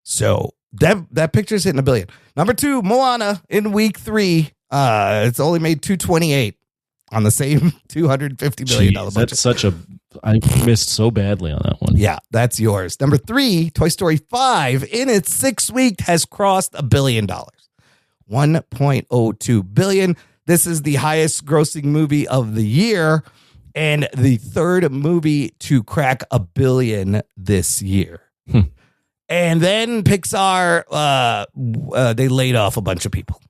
So that picture's hitting $1 billion. Number 2, Moana in week 3. It's only made $228 on the same $250 million budget. That's I missed so badly on that one. Yeah, that's yours. Number 3, Toy Story 5 in its 6th week has crossed $1 billion. $1.02 billion. This is the highest grossing movie of the year and the 3rd movie to crack $1 billion this year. And then Pixar, they laid off a bunch of people.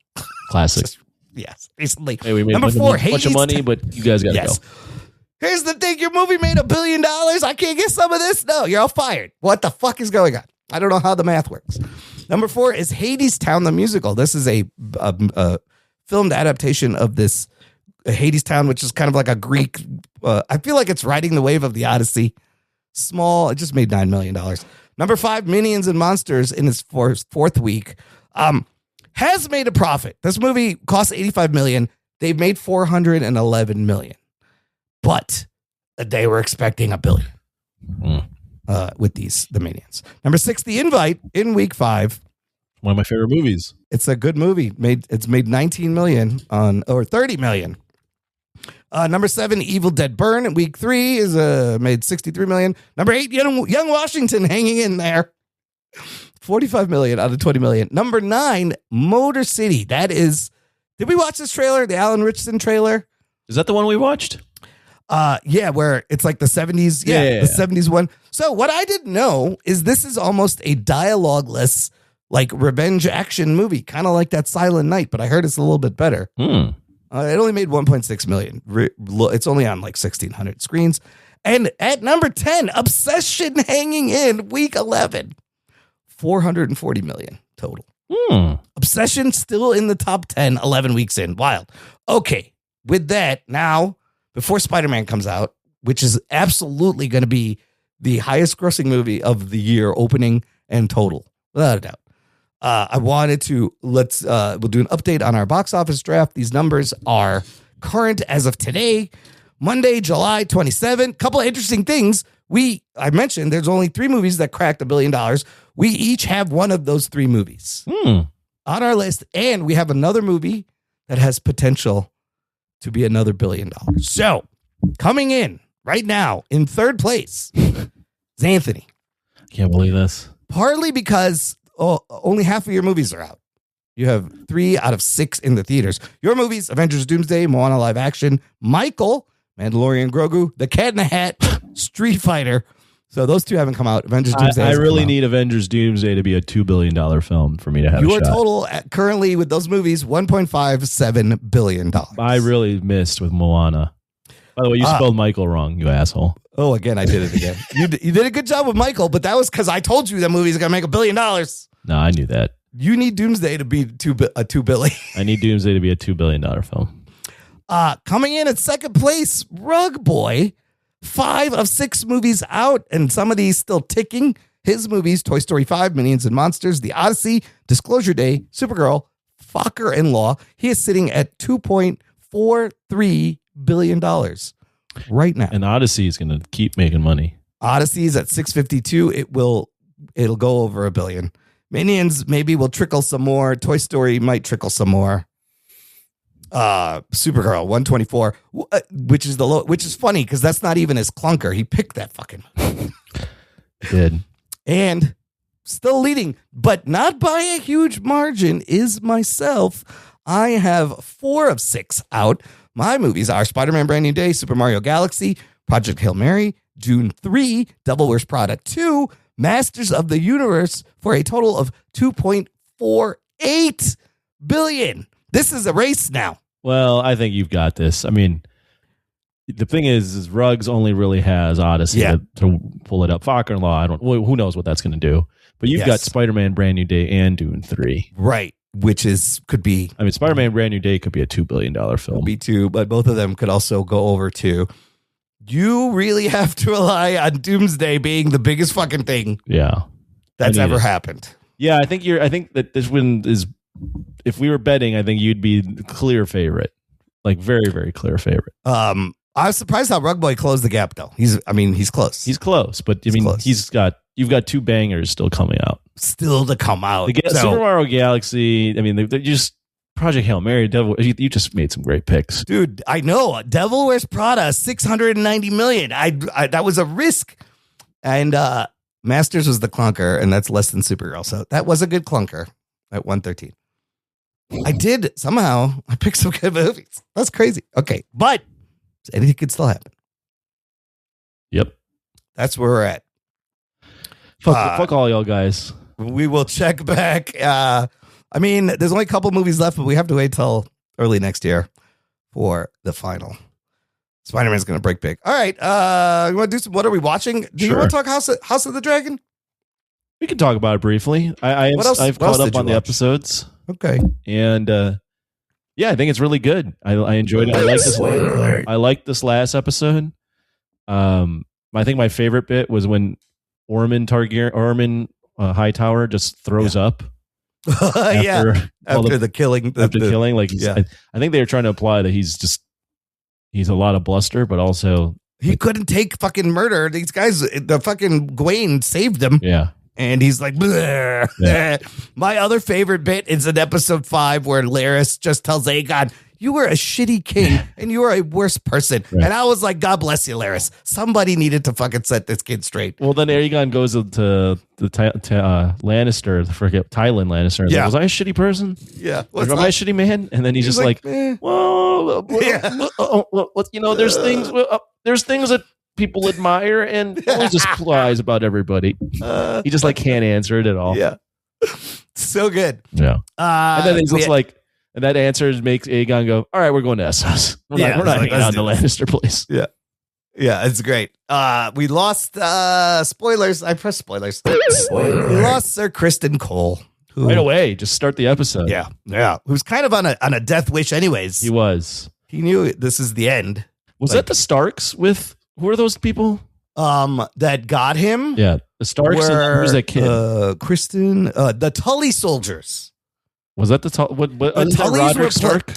Classic. Yes, recently. Hey, we made Number 4, a bunch of money, but you guys got to go. Here's the thing. Your movie made $1 billion. I can't get some of this. No, you're all fired. What the fuck is going on? I don't know how the math works. Number 4 is Hades Town, the musical. This is a filmed adaptation of this Hades Town, which is kind of like a Greek. I feel like it's riding the wave of the Odyssey. Small. It just made $9 million. Number 5, Minions and Monsters in its 4th week has made a profit. This movie cost $85 million. They've made $411 million, but they were expecting $1 billion with the Minions. Number 6, The Invite in week 5. One of my favorite movies. It's a good movie. It's made $19 million or $30 million. Number 7, Evil Dead Burn in week 3 is made $63 million. Number 8, Young Washington hanging in there. $45 million out of $20 million. Number 9, Motor City. That is, did we watch this trailer? The Alan Richardson trailer? Is that the one we watched? Yeah, where it's like the 70s. Yeah, the 70s one. So what I didn't know is this is almost a dialogue-less, like revenge action movie, kind of like that Silent Night, but I heard it's a little bit better. It only made 1.6 million. It's only on like 1,600 screens. And at number 10, Obsession hanging in week 11, 440 million total. Obsession still in the top 10, 11 weeks in. Wild. Okay, with that, now, before Spider-Man comes out, which is absolutely going to be the highest grossing movie of the year, opening and total, without a doubt. I wanted to, we'll do an update on our box office draft. These numbers are current as of today, Monday, July 27. Couple of interesting things. I mentioned there's only 3 movies that cracked $1 billion. We each have one of those 3 movies on our list. And we have another movie that has potential to be another $1 billion. So coming in right now in third place is Anthony. Can't believe this. Partly because only half of your movies are out. You have 3 out of 6 in the theaters. Your movies: Avengers, Doomsday, Moana live action, Michael, Mandalorian, Grogu, The Cat in the Hat, Street Fighter. So those 2 haven't come out. Avengers, Doomsday. I really need Avengers Doomsday to be a $2 billion film for me to have. Your total currently with those movies, $1.57 billion. I really missed with Moana. By the way, you spelled Michael wrong, you asshole. Oh, again, I did it again. You did a good job with Michael, but that was because I told you that movie's going to make $1 billion. No, I knew that. You need Doomsday to be $2 billion. I need Doomsday to be a $2 billion film. Coming in at second place, Rug Boy. 5 of 6 movies out, and some of these still ticking. His movies: Toy Story 5, Minions and Monsters, The Odyssey, Disclosure Day, Supergirl, Focker-in-Law. He is sitting at $2.43 billion right now. And Odyssey is going to keep making money. Odyssey is at 652. It'll go over $1 billion. Minions maybe will trickle some more. Toy Story might trickle some more. Supergirl 124, which is funny because that's not even his clunker. He picked that fucking movie. Did. And still leading, but not by a huge margin, is myself. I have 4 of 6 out. My movies are Spider-Man Brand New Day, Super Mario Galaxy, Project Hail Mary, Dune 3, Devil Wears Prada 2, Masters of the Universe, for a total of $2.48 billion. This is a race now. Well, I think you've got this. I mean, the thing is Ruggs only really has Odyssey to pull it up. Focker-in-Law, who knows what that's going to do. But you've got Spider-Man Brand New Day and Dune 3. Right, which could be... I mean, Spider-Man Brand New Day could be a $2 billion film. Could be 2, but both of them could also go over 2. You really have to rely on Doomsday being the biggest fucking thing that's ever happened. Yeah, I think that this one is... If we were betting, I think you'd be the clear favorite, like very, very clear favorite. I was surprised how Rug Boy closed the gap, though. He's close. He's close, but I mean, close. You've got 2 bangers still coming out. Still to come out. Super Mario Galaxy. I mean, they're just Project Hail Mary. Devil. You just made some great picks, dude. I know. Devil Wears Prada, $690 million. I that was a risk, and Masters was the clunker, and that's less than Supergirl. So that was a good clunker at 113. I picked some good movies. That's crazy. Okay, but anything could still happen. Yep. That's where we're at. Fuck all y'all guys. We will check back. I mean, there's only a couple movies left, but we have to wait till early next year for the final. Spider-Man's going to break big. All right. You want to do some, what are we watching? Do you want to talk House of the Dragon? We can talk about it briefly. I've caught up on the episodes. Okay. And I think it's really good. I enjoyed it. I like this last episode. I think my favorite bit was when Orman Hightower just throws up. After the killing. I think they were trying to imply that he's a lot of bluster, but also he couldn't take fucking murder. These guys, the fucking Gwaine saved him. Yeah. And he's like, my other favorite bit is in episode 5 where Laris just tells Aegon, You were a shitty king and you were a worse person. Right. And I was like, God bless you, Laris. Somebody needed to fucking set this kid straight. Well, then Aegon goes to Lannister, Tywin Lannister. And Yeah. was I a shitty person? Yeah. Am I a shitty man? And then he's just like, eh. well, there's things that people admire and always just lies about everybody. He just like can't answer it at all. Yeah. So good. Yeah. And then he's just like, and that answer makes Aegon go, all right, we're going to Essos. We're not hanging out in the Lannister place. Yeah. Yeah, it's great. We lost spoilers. I pressed spoilers. We lost Sir Kristen Cole. Who, right away, just start the episode. Yeah. Who's kind of on a death wish anyways. He was. He knew this is the end. Was that the Starks with, who are those people? That got him. Yeah. The Starks and who's that kid? Kristen, the Tully soldiers. Was that the Tullys Roderick Stark?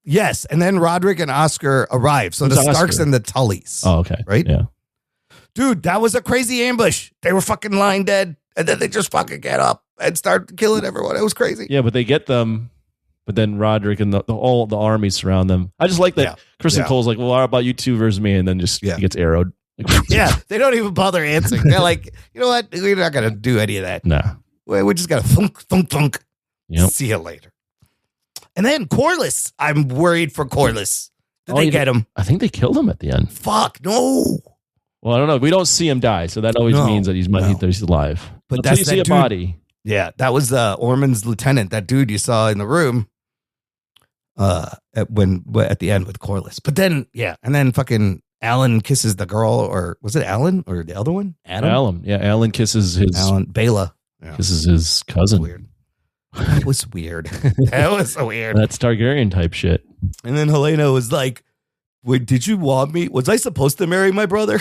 Yes, and then Roderick and Oscar arrived. So Who's the Starks Oscar? and the Tullys. Oh, okay. Right? Yeah. Dude, that was a crazy ambush. They were fucking lying dead, and then they just fucking get up and start killing everyone. It was crazy. Yeah, but they get them, but then Roderick and all the armies surround them. I just like that Kristen Cole's like, well, how about you two versus me? And then just he gets arrowed. Yeah, they don't even bother answering. They're like, you know what? We're not going to do any of that. Nah. We just got to thunk, thunk, thunk. Yep. See you later. And then Corlys. I'm worried for Corlys. Did they get him? I think they killed him at the end. Fuck, no. Well, I don't know. We don't see him die, so that always means that he's alive. But until you see a body. Yeah, that was Ormond's lieutenant, that dude you saw in the room at the end with Corlys. But then, and then fucking Alan kisses the girl, or was it Alan or the other one? Alan. Yeah, Alan kisses Bela. Kisses his cousin. Weird. That was weird. That was so weird. That's Targaryen type shit. And then Helena was like, wait, did you want me? Was I supposed to marry my brother?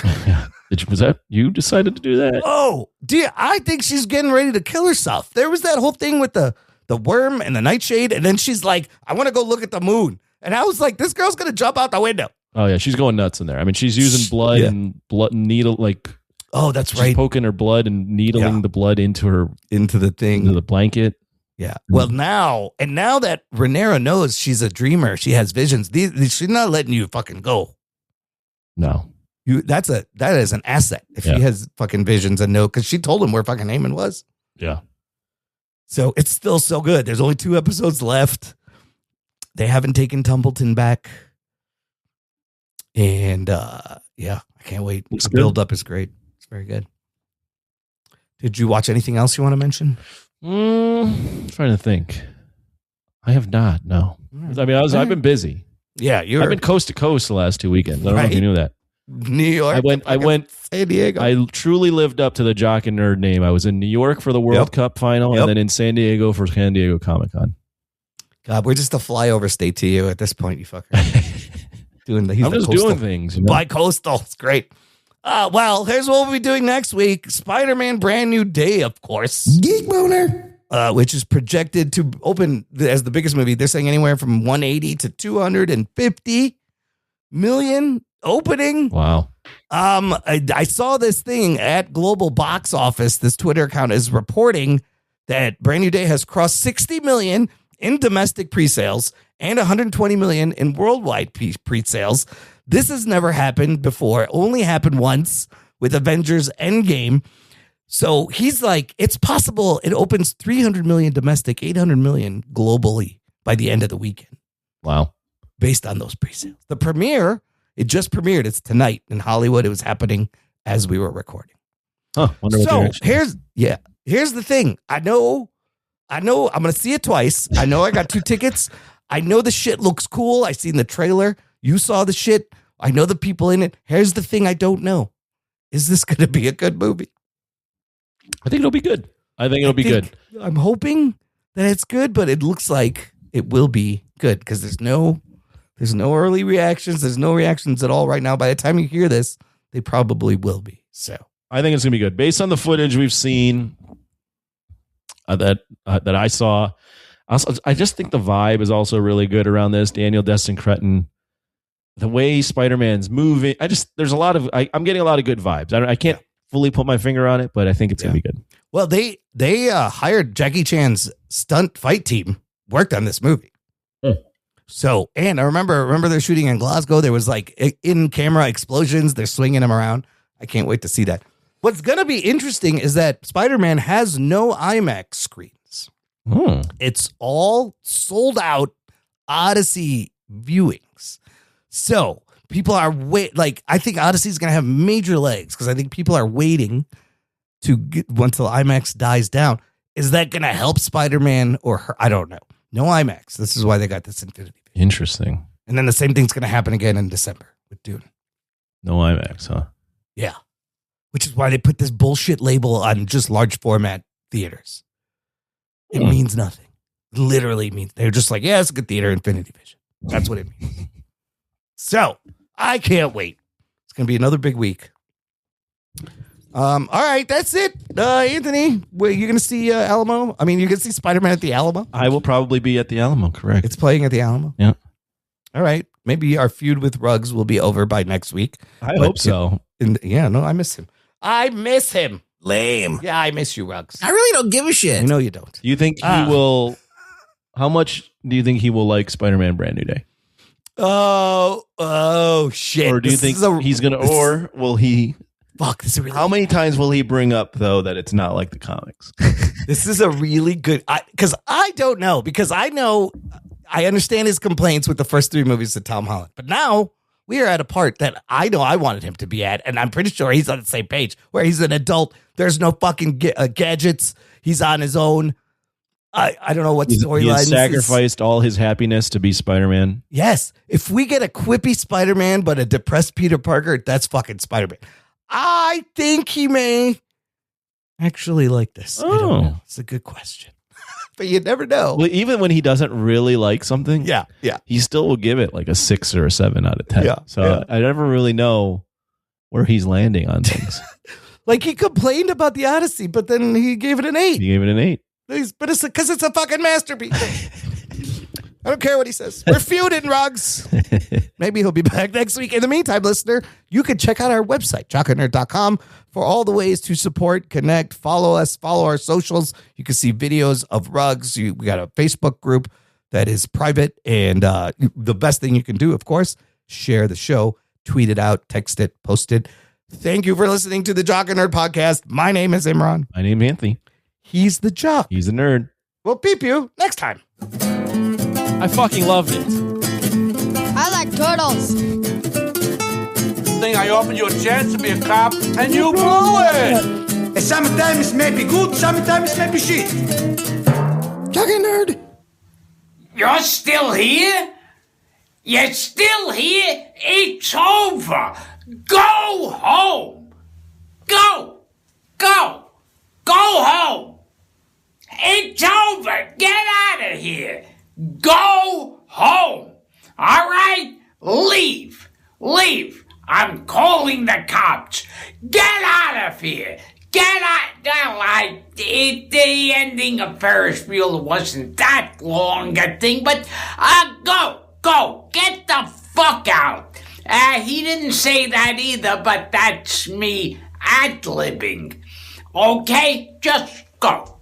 Was that you decided to do that? Oh, dear. I think she's getting ready to kill herself. There was that whole thing with the worm and the nightshade. And then she's like, I want to go look at the moon. And I was like, this girl's going to jump out the window. Oh, yeah. She's going nuts in there. I mean, she's using blood and needle, like. Oh, that's she's right. Poking her blood and needling the blood into the thing. Into the blanket. Yeah. Well, now that Rhaenyra knows she's a dreamer, she has visions. She's not letting you fucking go. No. That is an asset if she has fucking visions and because she told him where fucking Aemon was. Yeah. So it's still so good. There's only 2 episodes left. They haven't taken Tumbleton back. And I can't wait. The build up is great. It's very good. Did you watch anything else you want to mention? I'm trying to think. I have not. No. I mean, I've been busy. Yeah, I've been coast to coast the last 2 weekends. I don't know if you knew that. New York. I went San Diego. I truly lived up to the Jock and Nerd name. I was in New York for the World Cup final, and then in San Diego for San Diego Comic-Con. God, we're just a flyover state to you at this point, you fucker. I'm just doing things. You know? Bi-coastal. It's great. Well, here's what we'll be doing next week. Spider-Man Brand New Day, of course. Geek Boner. Which is projected to open as the biggest movie. They're saying anywhere from 180 to 250 million opening. Wow. I saw this thing at Global Box Office. This Twitter account is reporting that Brand New Day has crossed 60 million in domestic pre-sales and 120 million in worldwide pre-sales. This has never happened before. It only happened once with Avengers Endgame. So he's like, it's possible it opens 300 million domestic, 800 million globally by the end of the weekend. Wow. Based on those pre-sales. The premiere, it just premiered. It's tonight in Hollywood. It was happening as we were recording. Huh. So here's the thing. I know I'm going to see it twice. I know I got 2 tickets. I know the shit looks cool. I seen the trailer. You saw the shit. I know the people in it. Here's the thing I don't know. Is this going to be a good movie? I think it'll be good. Good. I'm hoping that it's good, but it looks like it will be good because there's no early reactions. There's no reactions at all right now. By the time you hear this, they probably will be. So I think it's going to be good. Based on the footage we've seen that I saw, I just think the vibe is also really good around this. Daniel Destin Cretton, the way Spider-Man's moving. There's a lot of, I'm getting a lot of good vibes. I can't fully put my finger on it, but I think it's going to be good. Well, they hired Jackie Chan's stunt fight team, worked on this movie. So, and I remember they're shooting in Glasgow. There was like in-camera explosions. They're swinging him around. I can't wait to see that. What's going to be interesting is that Spider-Man has no IMAX screens. It's all sold out Odyssey viewings. So people are I think Odyssey is going to have major legs because I think people are waiting to get until IMAX dies down. Is that going to help Spider-Man or her? I don't know. No IMAX. This is why they got this Infinity. Interesting. And then the same thing's going to happen again in December with Dune. No IMAX, huh? Yeah. Which is why they put this bullshit label on just large format theaters. It means nothing. It literally means they're just like, yeah, it's a good theater, Infinity Vision. That's what it means. So I can't wait. It's going to be another big week. All right, that's it. Anthony, you're going to see Alamo? I mean, you're going to see Spider-Man at the Alamo? I will probably be at the Alamo, correct. It's playing at the Alamo? Yeah. All right. Maybe our feud with Ruggs will be over by next week. I hope so. I miss him. I miss him. Lame. Yeah, I miss you, Ruggs. I really don't give a shit. I know you don't. Do you think he will... How much do you think he will like Spider-Man Brand New Day? Oh, shit. Or do you think he's going to... Or will he... Fuck, this is really... How many times will he bring up, though, that it's not like the comics? This is a really good... Because I don't know. Because I know... I understand his complaints with the first 3 movies of Tom Holland. But now we are at a part that I know I wanted him to be at. And I'm pretty sure he's on the same page. Where he's an adult. There's no fucking gadgets. He's on his own. I don't know what storyline. He has sacrificed all his happiness to be Spider-Man. Yes. If we get a quippy Spider-Man, but a depressed Peter Parker, that's fucking Spider-Man. I think he may actually like this. I don't know. It's a good question. But you never know. Well, even when he doesn't really like something, yeah, he still will give it like a 6 or a 7 out of 10. Yeah, so I never really know where he's landing on things. Like he complained about the Odyssey, but then he gave it an 8. He gave it an 8. But it's because it's a fucking masterpiece. I don't care what he says. We're feuding, Ruggs. Maybe he'll be back next week. In the meantime, listener, you can check out our website, jockandnerd.com, for all the ways to support, connect, follow us, follow our socials. You can see videos of Ruggs. We got a Facebook group that is private. And the best thing you can do, of course, share the show, tweet it out, text it, post it. Thank you for listening to the Jock and Nerd Podcast. My name is Imran. My name is Anthony. He's the Jock. He's the nerd. We'll peep you next time. I fucking loved it. I like turtles. Thing I offered you a chance to be a cop, and you blew it. And sometimes it may be good, sometimes it may be shit. Jock and Nerd. You're still here? You're still here? It's over. Go home. Go. Go. Go home. It's over. Get out of here. Go home. All right? Leave. Leave. I'm calling the cops. Get out of here. Get out. The ending of Ferris Bueller wasn't that long a thing, but go. Get the fuck out. He didn't say that either, but that's me ad-libbing. Okay? Just go.